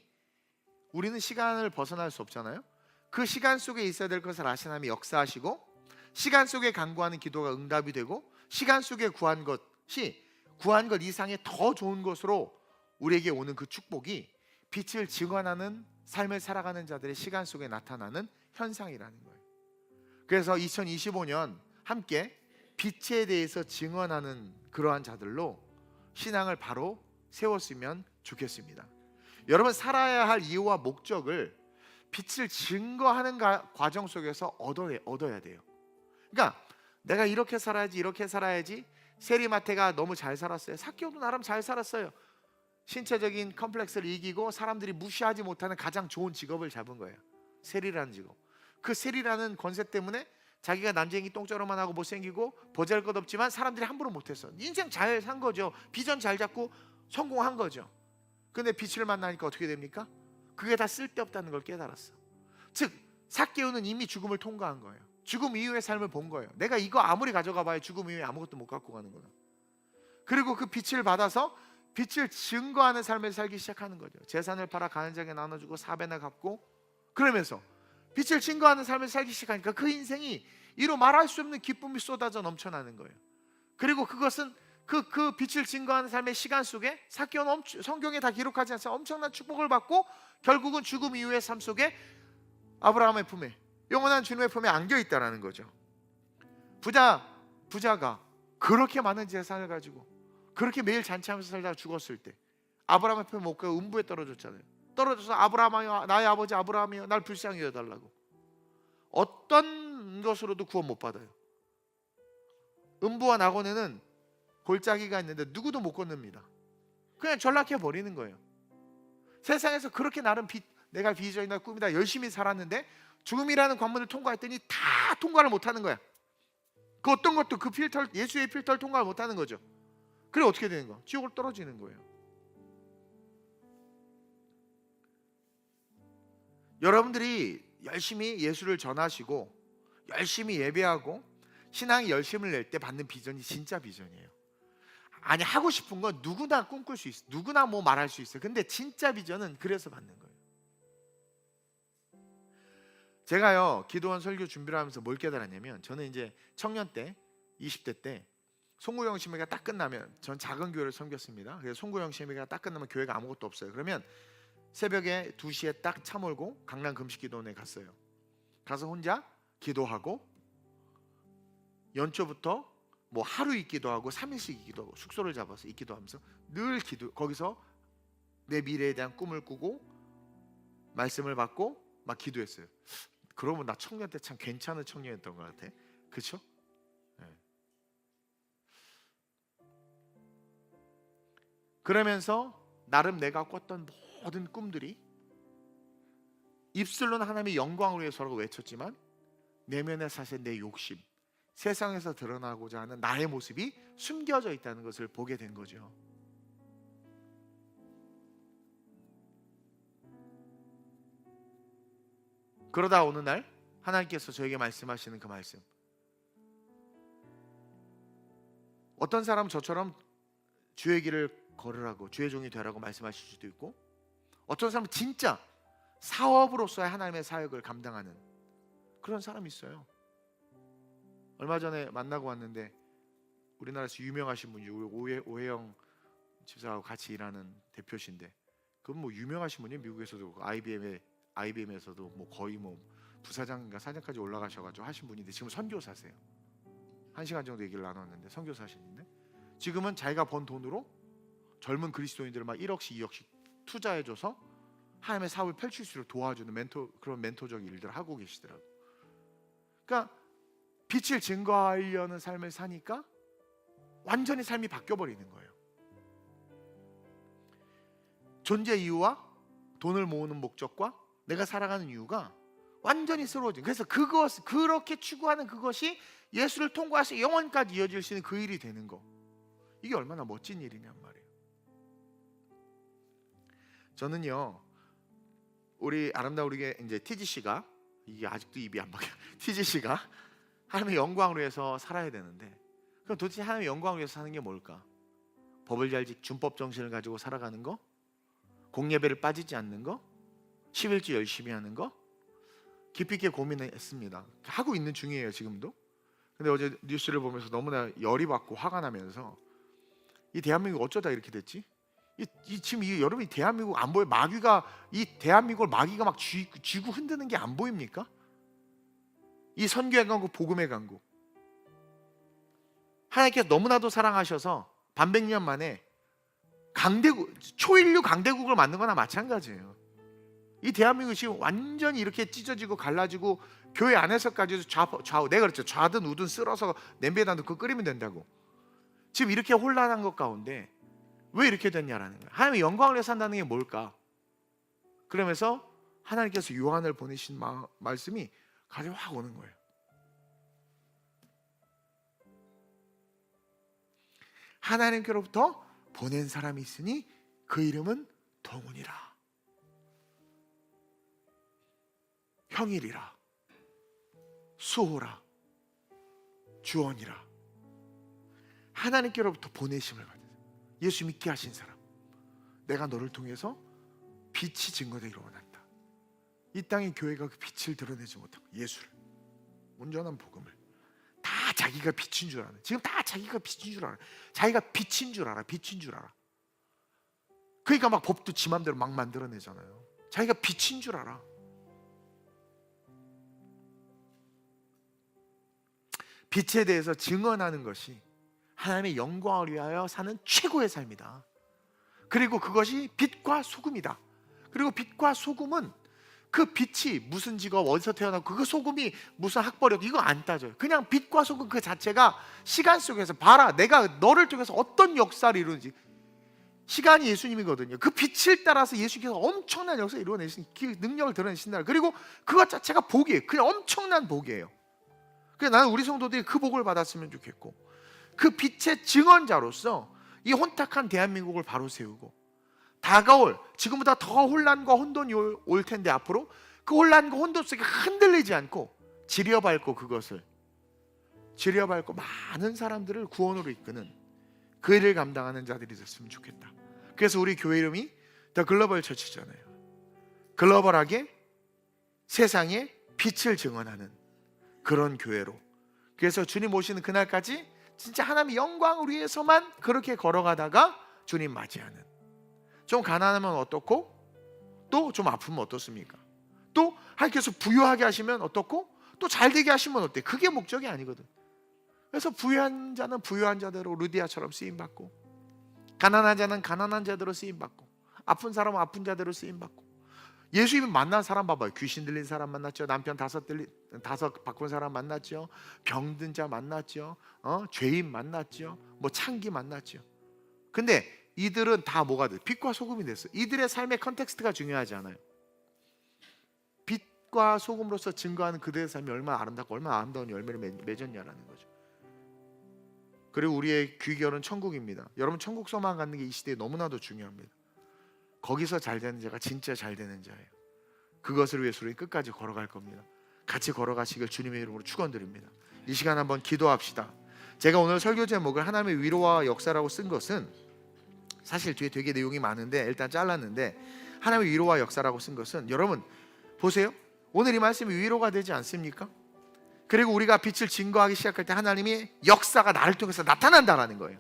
Speaker 1: 우리는 시간을 벗어날 수 없잖아요. 그 시간 속에 있어야 될 것을 아시는 하나님이 역사하시고, 시간 속에 간구하는 기도가 응답이 되고, 시간 속에 구한 것 이상의 더 좋은 것으로 우리에게 오는 그 축복이 빛을 증언하는 삶을 살아가는 자들의 시간 속에 나타나는 현상이라는 거예요. 그래서 2025년 함께 빛에 대해서 증언하는 그러한 자들로 신앙을 바로 세웠으면 좋겠습니다. 여러분, 살아야 할 이유와 목적을 빛을 증거하는 과정 속에서 얻어야 돼요. 그러니까 내가 이렇게 살아야지. 세리마테가 너무 잘 살았어요. 삭개오도 나름 잘 살았어요. 신체적인 컴플렉스를 이기고 사람들이 무시하지 못하는 가장 좋은 직업을 잡은 거예요. 세리라는 직업. 그 세리라는 권세 때문에 자기가 난쟁이 똥자루만 하고 못생기고 보잘것없지만 사람들이 함부로 못했어. 인생 잘 산 거죠. 비전 잘 잡고 성공한 거죠. 근데 빛을 만나니까 어떻게 됩니까? 그게 다 쓸데없다는 걸 깨달았어. 즉 삭개오는 이미 죽음을 통과한 거예요. 죽음 이후의 삶을 본 거예요. 내가 이거 아무리 가져가 봐야 죽음 이후에 아무것도 못 갖고 가는 거야. 그리고 그 빛을 받아서 빛을 증거하는 삶을 살기 시작하는 거죠. 재산을 팔아 가난자에게 나눠주고 4배나 갚고, 그러면서 빛을 증거하는 삶을 살기 시작하니까 그 인생이 이루 말할 수 없는 기쁨이 쏟아져 넘쳐나는 거예요. 그리고 그것은 그 빛을 증거하는 삶의 시간 속에 사개오는 성경에 다 기록하지 않지만 엄청난 축복을 받고 결국은 죽음 이후의 삶 속에 아브라함의 품에, 영원한 주님의 품에 안겨 있다라는 거죠. 부자가 그렇게 많은 재산을 가지고 그렇게 매일 잔치하면서 살다가 죽었을 때 아브라함의 품에 못 가고 음부에 떨어졌잖아요. 떨어져서 아브라함이여, 나의 아버지 아브라함이여, 날 불쌍히 여달라고. 어떤 것으로도 구원 못 받아요. 음부와 낙원에는 골짜기가 있는데 누구도 못 건넙니다. 그냥 전락해 버리는 거예요. 세상에서 그렇게 나름 내가 비전이나 꿈이다 열심히 살았는데 죽음이라는 관문을 통과했더니 다 통과를 못하는 거야. 그 어떤 것도 그 필터, 예수의 필터를 통과를 못하는 거죠. 그래 어떻게 되는 거야? 지옥으로 떨어지는 거예요. 여러분들이 열심히 예수를 전하시고 열심히 예배하고 신앙에 열심을 낼 때 받는 비전이 진짜 비전이에요. 아니, 하고 싶은 건 누구나 꿈꿀 수 있어. 누구나 뭐 말할 수 있어요. 근데 진짜 비전은 그래서 받는 거예요. 제가요 기도원 설교 준비를 하면서 뭘 깨달았냐면, 저는 이제 청년 때 20대 때 송구영 심회가 딱 끝나면, 전 작은 교회를 섬겼습니다. 그래서 송구영 심회가 딱 끝나면 교회가 아무것도 없어요. 그러면 새벽에 2시에 딱 차 몰고 강남 금식기도원에 갔어요. 가서 혼자 기도하고 연초부터 뭐 하루 있기도 하고 3일씩 있기도 하고 숙소를 잡아서 있기도 하면서 늘 거기서 내 미래에 대한 꿈을 꾸고 말씀을 받고 막 기도했어요. 그러면 나 청년 때 참 괜찮은 청년이었던 것 같아. 그렇죠? 네. 그러면서 나름 내가 꿨던 모든 꿈들이 입술로는 하나님의 영광을 위해서라고 외쳤지만 내면에 사실 내 욕심, 세상에서 드러나고자 하는 나의 모습이 숨겨져 있다는 것을 보게 된 거죠. 그러다 어느 날 하나님께서 저에게 말씀하시는 그 말씀, 어떤 사람은 저처럼 주의 길을 걸으라고, 주의 종이 되라고 말씀하실 수도 있고, 어떤 사람은 진짜 사업으로서의 하나님의 사역을 감당하는 그런 사람이 있어요. 얼마 전에 만나고 왔는데 우리나라에서 유명하신 분이 오해영 집사하고 같이 일하는 대표신데, 그분 뭐 유명하신 분이 미국에서도 IBM에서도 뭐 거의 뭐 부사장인가 사장까지 올라가셔가지고 하신 분인데 지금 선교사세요. 1시간 정도 얘기를 나눴는데 선교사신인데, 지금은 자기가 번 돈으로 젊은 그리스도인들을 막 1억씩 2억씩 투자해줘서 하나님의 사업을 펼칠 수 있도록 도와주는 그런 멘토적 일들을 하고 계시더라고요. 그러니까 빛을 증거하려는 삶을 사니까 완전히 삶이 바뀌어버리는 거예요. 존재 이유와 돈을 모으는 목적과 내가 살아가는 이유가 완전히 새로워진. 그래서 그렇게 추구하는 그것이 예수를 통과해서 영원까지 이어질 수 있는 그 일이 되는 거. 이게 얼마나 멋진 일이냔 말이에요. 저는요, 우리 아름다운 우리의 이제 TG 씨가, 이게 아직도 입이 안 막혀. TG 씨가 하나님의 영광을 위해서 살아야 되는데, 그럼 도대체 하나님의 영광을 위해서 사는 게 뭘까? 법을 잘 지키고 준법 정신을 가지고 살아가는 거? 공예배를 빠지지 않는 거? 11주 열심히 하는 거? 깊이 있게 고민했습니다. 하고 있는 중이에요, 지금도. 근데 어제 뉴스를 보면서 너무나 열이 받고 화가 나면서, 이 대한민국 어쩌다 이렇게 됐지? 지금 여러분이 대한민국 안 보여? 이 대한민국을 마귀가 막 쥐고 흔드는 게 안 보입니까? 이 선교의 강국, 복음의 강국. 하나님께서 너무나도 사랑하셔서 반백년 만에 초인류 강대국을 만든 거나 마찬가지예요. 이 대한민국이 지금 완전히 이렇게 찢어지고 갈라지고, 교회 안에서까지도 좌우, 내가 그랬죠. 좌든 우든 쓸어서 냄비에다 넣고 끓이면 된다고. 지금 이렇게 혼란한 것 가운데 왜 이렇게 됐냐라는 거예요. 하나님의 영광을 위해서 산다는 게 뭘까? 그러면서 하나님께서 요한을 보내신 말씀이 가지고 확 오는 거예요. 하나님께로부터 보낸 사람이 있으니 그 이름은 동훈이라, 형일이라, 수호라, 주원이라. 하나님께로부터 보내심을 받은, 예수 믿게 하신 사람, 내가 너를 통해서 빛이 증거되기를 원한다. 이 땅의 교회가 그 빛을 드러내지 못하고 예수를, 온전한 복음을 다 자기가 빛인 줄 아는, 지금 다 자기가 빛인 줄 알아. 자기가 빛인 줄 알아. 빛인 줄 알아. 그러니까 막 법도 지 맘대로 막 만들어내잖아요. 자기가 빛인 줄 알아. 빛에 대해서 증언하는 것이 하나님의 영광을 위하여 사는 최고의 삶이다. 그리고 그것이 빛과 소금이다. 그리고 빛과 소금은 그 빛이 무슨 직업, 어디서 태어나고 그 소금이 무슨 학벌력, 이거 안 따져요. 그냥 빛과 소금 그 자체가 시간 속에서 봐라, 내가 너를 통해서 어떤 역사를 이루는지. 시간이 예수님이거든요. 그 빛을 따라서 예수님께서 엄청난 역사를 이루어내신 그 능력을 드러내신다. 그리고 그것 자체가 복이에요. 그냥 엄청난 복이에요. 그래서 나는 우리 성도들이 그 복을 받았으면 좋겠고, 그 빛의 증언자로서 이 혼탁한 대한민국을 바로 세우고, 다가올 지금보다 더 혼란과 혼돈이 올 텐데 앞으로 그 혼란과 혼돈 속에 흔들리지 않고 지려밟고, 그것을 지려밟고 많은 사람들을 구원으로 이끄는 그 일을 감당하는 자들이 됐으면 좋겠다. 그래서 우리 교회 이름이 더 글로벌 처치잖아요. 글로벌하게 세상에 빛을 증언하는 그런 교회로. 그래서 주님 오시는 그날까지 진짜 하나님의 영광을 위해서만 그렇게 걸어가다가 주님 맞이하는. 좀 가난하면 어떻고, 또 좀 아프면 어떻습니까? 또 하나님께서 부유하게 하시면 어떻고, 또 잘되게 하시면 어때? 그게 목적이 아니거든. 그래서 부유한 자는 부유한 자대로 루디아처럼 쓰임받고, 가난한 자는 가난한 자대로 쓰임받고, 아픈 사람은 아픈 자대로 쓰임받고. 예수님이 만난 사람 봐봐요. 귀신 들린 사람 만났죠. 남편 다섯 바꾼 사람 만났죠. 병든 자 만났죠. 죄인 만났죠. 뭐 창기 만났죠. 근데 이들은 다 뭐가 돼? 빛과 소금이 됐어요. 이들의 삶의 컨텍스트가 중요하지 않아요. 빛과 소금으로서 증거하는 그들의 삶이 얼마나 아름답고 얼마나 아름다운 열매를 맺었냐라는 거죠. 그리고 우리의 귀결은 천국입니다. 여러분, 천국 소망 갖는 게 이 시대에 너무나도 중요합니다. 거기서 잘 되는 자가 진짜 잘 되는 자예요. 그것을 위해서 우리 끝까지 걸어갈 겁니다. 같이 걸어가시길 주님의 이름으로 축원드립니다. 이 시간 한번 기도합시다. 제가 오늘 설교 제목을 하나님의 위로와 역사라고 쓴 것은, 사실 뒤에 되게 내용이 많은데 일단 잘랐는데, 하나님의 위로와 역사라고 쓴 것은, 여러분 보세요. 오늘 이 말씀이 위로가 되지 않습니까? 그리고 우리가 빛을 증거하기 시작할 때 하나님이 역사가 나를 통해서 나타난다라는 거예요.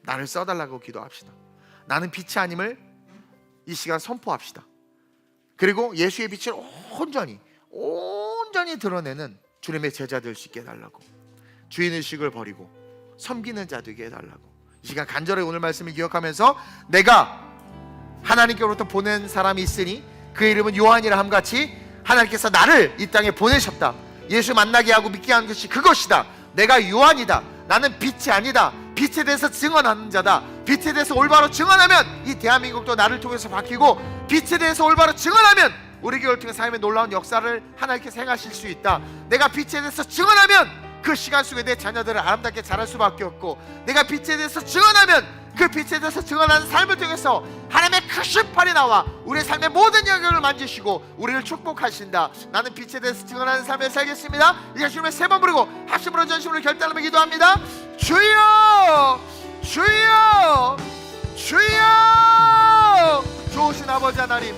Speaker 1: 나를 써달라고 기도합시다. 나는 빛이 아님을 이 시간 선포합시다. 그리고 예수의 빛을 온전히 드러내는 주님의 제자 될 수 있게 해달라고, 주인의식을 버리고 섬기는 자 되게 해달라고, 이 시간 간절히 오늘 말씀을 기억하면서 내가 하나님께로부터 보낸 사람이 있으니 그 이름은 요한이라 함같이 하나님께서 나를 이 땅에 보내셨다. 예수 만나게 하고 믿게 하는 것이 그것이다. 내가 요한이다. 나는 빛이 아니다. 빛에 대해서 증언하는 자다. 빛에 대해서 올바로 증언하면 이 대한민국도 나를 통해서 바뀌고, 빛에 대해서 올바로 증언하면 우리 교회를 통해 삶의 놀라운 역사를 하나님께서 행하실 수 있다. 내가 빛에 대해서 증언하면 그 시간 속에 내 자녀들을 아름답게 자랄 수밖에 없고, 내가 빛에 대해서 증언하면 그 빛에 대해서 증언하는 삶을 통해서 하나님의 크신 팔이 나와 우리의 삶의 모든 영역을 만지시고 우리를 축복하신다. 나는 빛에 대해서 증언하는 삶을 살겠습니다. 이제 주님의 세 번 부르고 합심으로 전심으로 결단하며 기도합니다. 주여, 주여, 주여. 좋으신 아버지 하나님,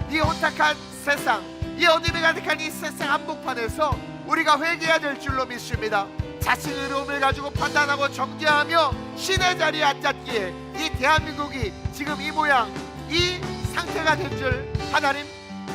Speaker 1: 이 혼탁한 세상, 이 어둠이 가득한 이 세상 한복판에서 우리가 회개해야 될 줄로 믿습니다. 자신의 의로움을 가지고 판단하고 정죄하며 신의 자리에 앉았기에 이 대한민국이 지금 이 모양, 이 상태가 된 줄 하나님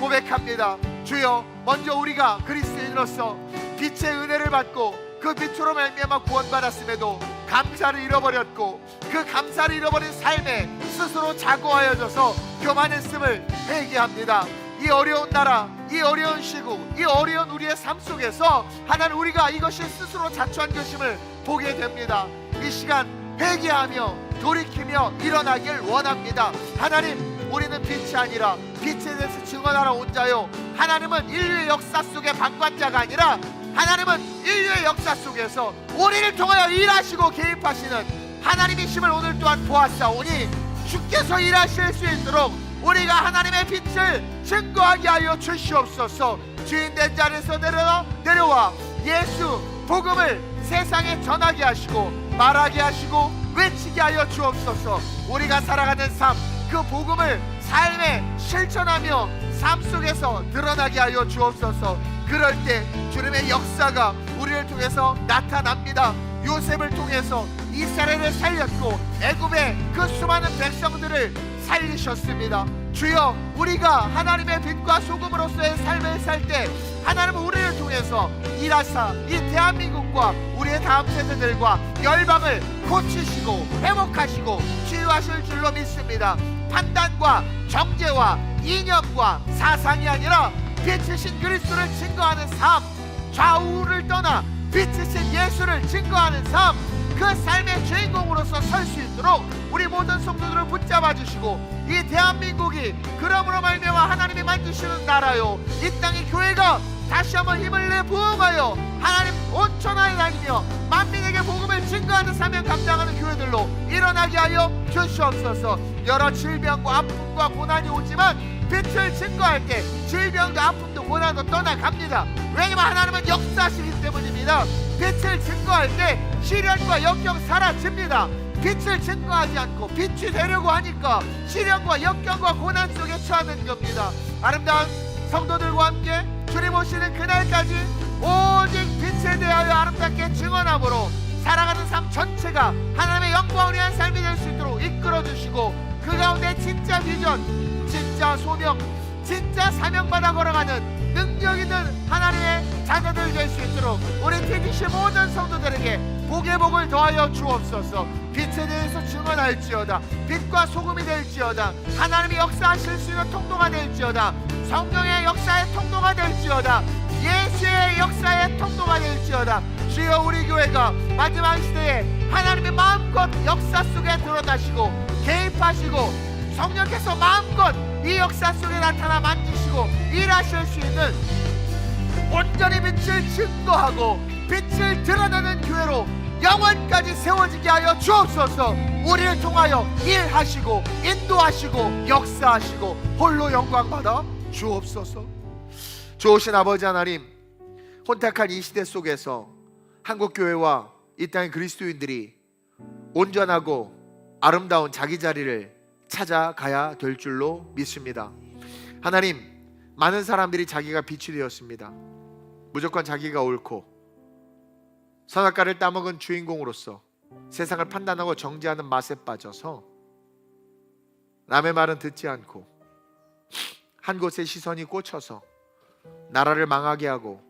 Speaker 1: 고백합니다. 주여, 먼저 우리가 그리스도인으로서 빛의 은혜를 받고 그 빛으로 말미암아 구원받았음에도 감사를 잃어버렸고, 그 감사를 잃어버린 삶에 스스로 자고하여져서 교만했음을 회개합니다. 이 어려운 나라, 이 어려운 시국, 이 어려운 우리의 삶 속에서 하나님, 우리가 이것이 스스로 자초한 것임을 보게 됩니다. 이 시간 회개하며 돌이키며 일어나길 원합니다. 하나님, 우리는 빛이 아니라 빛에 대해서 증언하러 온 자요, 하나님은 인류의 역사 속의 방관자가 아니라 하나님은 인류의 역사 속에서 우리를 통하여 일하시고 개입하시는 하나님이심을 오늘 또한 보았사오니, 주께서 일하실 수 있도록 우리가 하나님의 빛을 증거하게 하여 주시옵소서. 주인된 자리에서 내려와 예수 복음을 세상에 전하게 하시고 말하게 하시고 외치게 하여 주옵소서. 우리가 살아가는 삶, 그 그 복음을 삶에 실천하며 삶 속에서 드러나게 하여 주옵소서. 그럴 때 주님의 역사가 우리를 통해서 나타납니다. 요셉을 통해서 이스라엘을 살렸고 애굽의 그 수많은 백성들을 살리셨습니다. 주여, 우리가 하나님의 빛과 소금으로서의 삶을 살 때 하나님은 우리를 통해서 일하사 이 대한민국과 우리의 다음 세대들과 열방을 고치시고 회복하시고 치유하실 줄로 믿습니다. 판단과 정죄와 이념과 사상이 아니라 빛이신 그리스도를 증거하는 삶, 좌우를 떠나 빛이신 예수를 증거하는 삶, 그 삶의 주인공으로서 설 수 있도록 우리 모든 성도들을 붙잡아 주시고, 이 대한민국이 그러므로 말미암아 하나님이 만드시는 나라요, 이 땅의 교회가 다시 한번 힘을 내 부흥하여 하나님 온천하에 다니며 만민에게 복음을 증거하는 사명 감당하는 교회들로 일어나게 하여 주시옵소서. 여러 질병과 아픔과 고난이 오지만 빛을 증거할 때 질병도 아픔도 고난도 떠나갑니다. 왜냐면 하나님은 역사하시기 때문입니다. 빛을 증거할 때 시련과 역경 사라집니다. 빛을 증거하지 않고 빛이 되려고 하니까 시련과 역경과 고난 속에 처하는 겁니다. 아름다운 성도들과 함께 주님 오시는 그날까지 오직 빛에 대하여 아름답게 증언함으로 살아가는 삶 전체가 하나님의 영광을 위한 삶이 될 수 있도록 이끌어주시고, 그 가운데 진짜 비전, 진짜 소명, 진짜 사명받아 걸어가는 능력 있는 하나님의 자녀들 될 수 있도록 우리 TDC 모든 성도들에게 복의 복을 더하여 주옵소서. 빛에 대해서 증언할지어다. 빛과 소금이 될지어다. 하나님이 역사하실 수 있는 통로가 될지어다. 성령의 역사의 통로가 될지어다. 예수의 역사의 통로가 될지어다. 주여, 우리 교회가 마지막 시대에 하나님의 마음껏 역사 속에 드러나시고 개입하시고 성령께서 마음껏 이 역사 속에 나타나 만지시고 일하실 수 있는 온전히 빛을 증거하고 빛을 드러내는 교회로 영원까지 세워지게 하여 주옵소서. 우리를 통하여 일하시고 인도하시고 역사하시고 홀로 영광 받아 주옵소서. 좋으신 아버지 하나님, 혼탁한 이 시대 속에서 한국교회와 이 땅의 그리스도인들이 온전하고 아름다운 자기 자리를 찾아가야 될 줄로 믿습니다. 하나님, 많은 사람들이 자기가 빛이 되었습니다. 무조건 자기가 옳고 선악과를 따먹은 주인공으로서 세상을 판단하고 정죄하는 맛에 빠져서 남의 말은 듣지 않고 한 곳에 시선이 꽂혀서 나라를 망하게 하고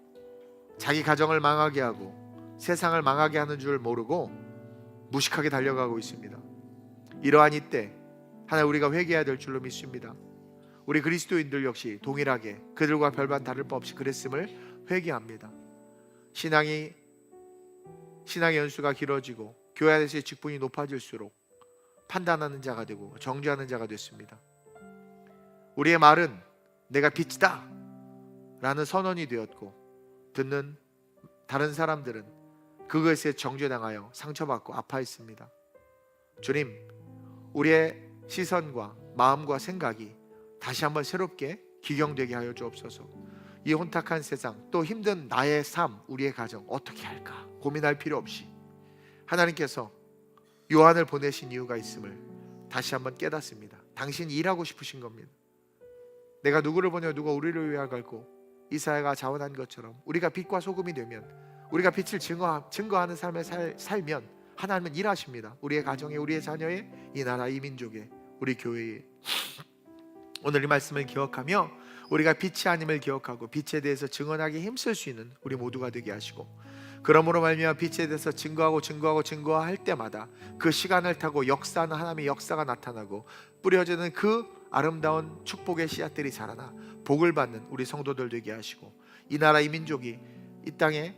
Speaker 1: 자기 가정을 망하게 하고 세상을 망하게 하는 줄 모르고 무식하게 달려가고 있습니다. 이러한 이때 하나님, 우리가 회개해야 될 줄로 믿습니다. 우리 그리스도인들 역시 동일하게 그들과 별반 다를 바 없이 그랬음을 회개합니다. 신앙의 연수가 길어지고 교회 안에서의 직분이 높아질수록 판단하는 자가 되고 정죄하는 자가 됐습니다. 우리의 말은 내가 빛이다 라는 선언이 되었고, 듣는 다른 사람들은 그것에 정죄당하여 상처받고 아파했습니다. 주님, 우리의 시선과 마음과 생각이 다시 한번 새롭게 기경되게 하여 주옵소서. 이 혼탁한 세상, 또 힘든 나의 삶, 우리의 가정 어떻게 할까 고민할 필요 없이 하나님께서 요한을 보내신 이유가 있음을 다시 한번 깨닫습니다. 당신이 일하고 싶으신 겁니다. 내가 누구를 보내어 누가 우리를 위하여 갈고, 이사야가 자원한 것처럼 우리가 빛과 소금이 되면, 우리가 빛을 증거하는 삶을 살면 하나님은 일하십니다. 우리의 가정에, 우리의 자녀에, 이 나라, 이 민족에, 우리 교회에. 오늘 이 말씀을 기억하며 우리가 빛이 아님을 기억하고 빛에 대해서 증언하기 힘쓸 수 있는 우리 모두가 되게 하시고, 그러므로 말미암아 빛에 대해서 증거할 때마다 그 시간을 타고 역사하는 하나님의 역사가 나타나고 뿌려지는 그 아름다운 축복의 씨앗들이 자라나 복을 받는 우리 성도들 되게 하시고, 이 나라, 이 민족이, 이 땅에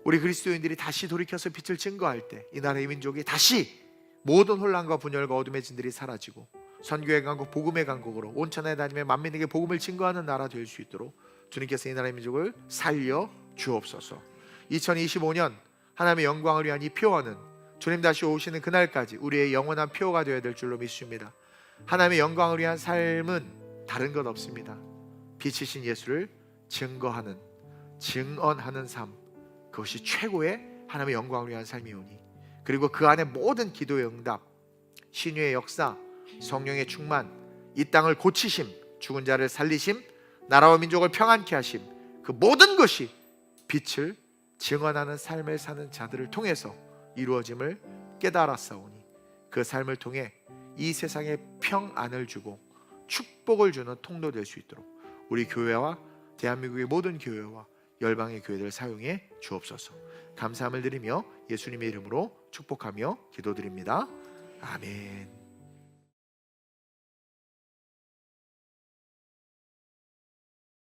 Speaker 1: 우리 그리스도인들이 다시 돌이켜서 빛을 증거할 때 이 나라, 이 민족이 다시 모든 혼란과 분열과 어둠의 진들이 사라지고 선교의 강국, 복음의 강국으로 온천에 다니며 만민에게 복음을 증거하는 나라 될 수 있도록 주님께서 이 나라의 민족을 살려 주옵소서. 2025년 하나님의 영광을 위한 이 표어는 주님 다시 오시는 그날까지 우리의 영원한 표어가 되어야 될 줄로 믿습니다. 하나님의 영광을 위한 삶은 다른 것 없습니다. 빛이신 예수를 증언하는 삶, 그것이 최고의 하나님의 영광을 위한 삶이오니, 그리고 그 안에 모든 기도의 응답, 신유의 역사, 성령의 충만, 이 땅을 고치심, 죽은 자를 살리심, 나라와 민족을 평안케 하심, 그 모든 것이 빛을 증언하는 삶을 사는 자들을 통해서 이루어짐을 깨달았사오니 그 삶을 통해 이 세상에 평안을 주고 축복을 주는 통로 될 수 있도록 우리 교회와 대한민국의 모든 교회와 열방의 교회들을 사용해 주옵소서. 감사함을 드리며 예수님의 이름으로 축복하며 기도드립니다. 아멘.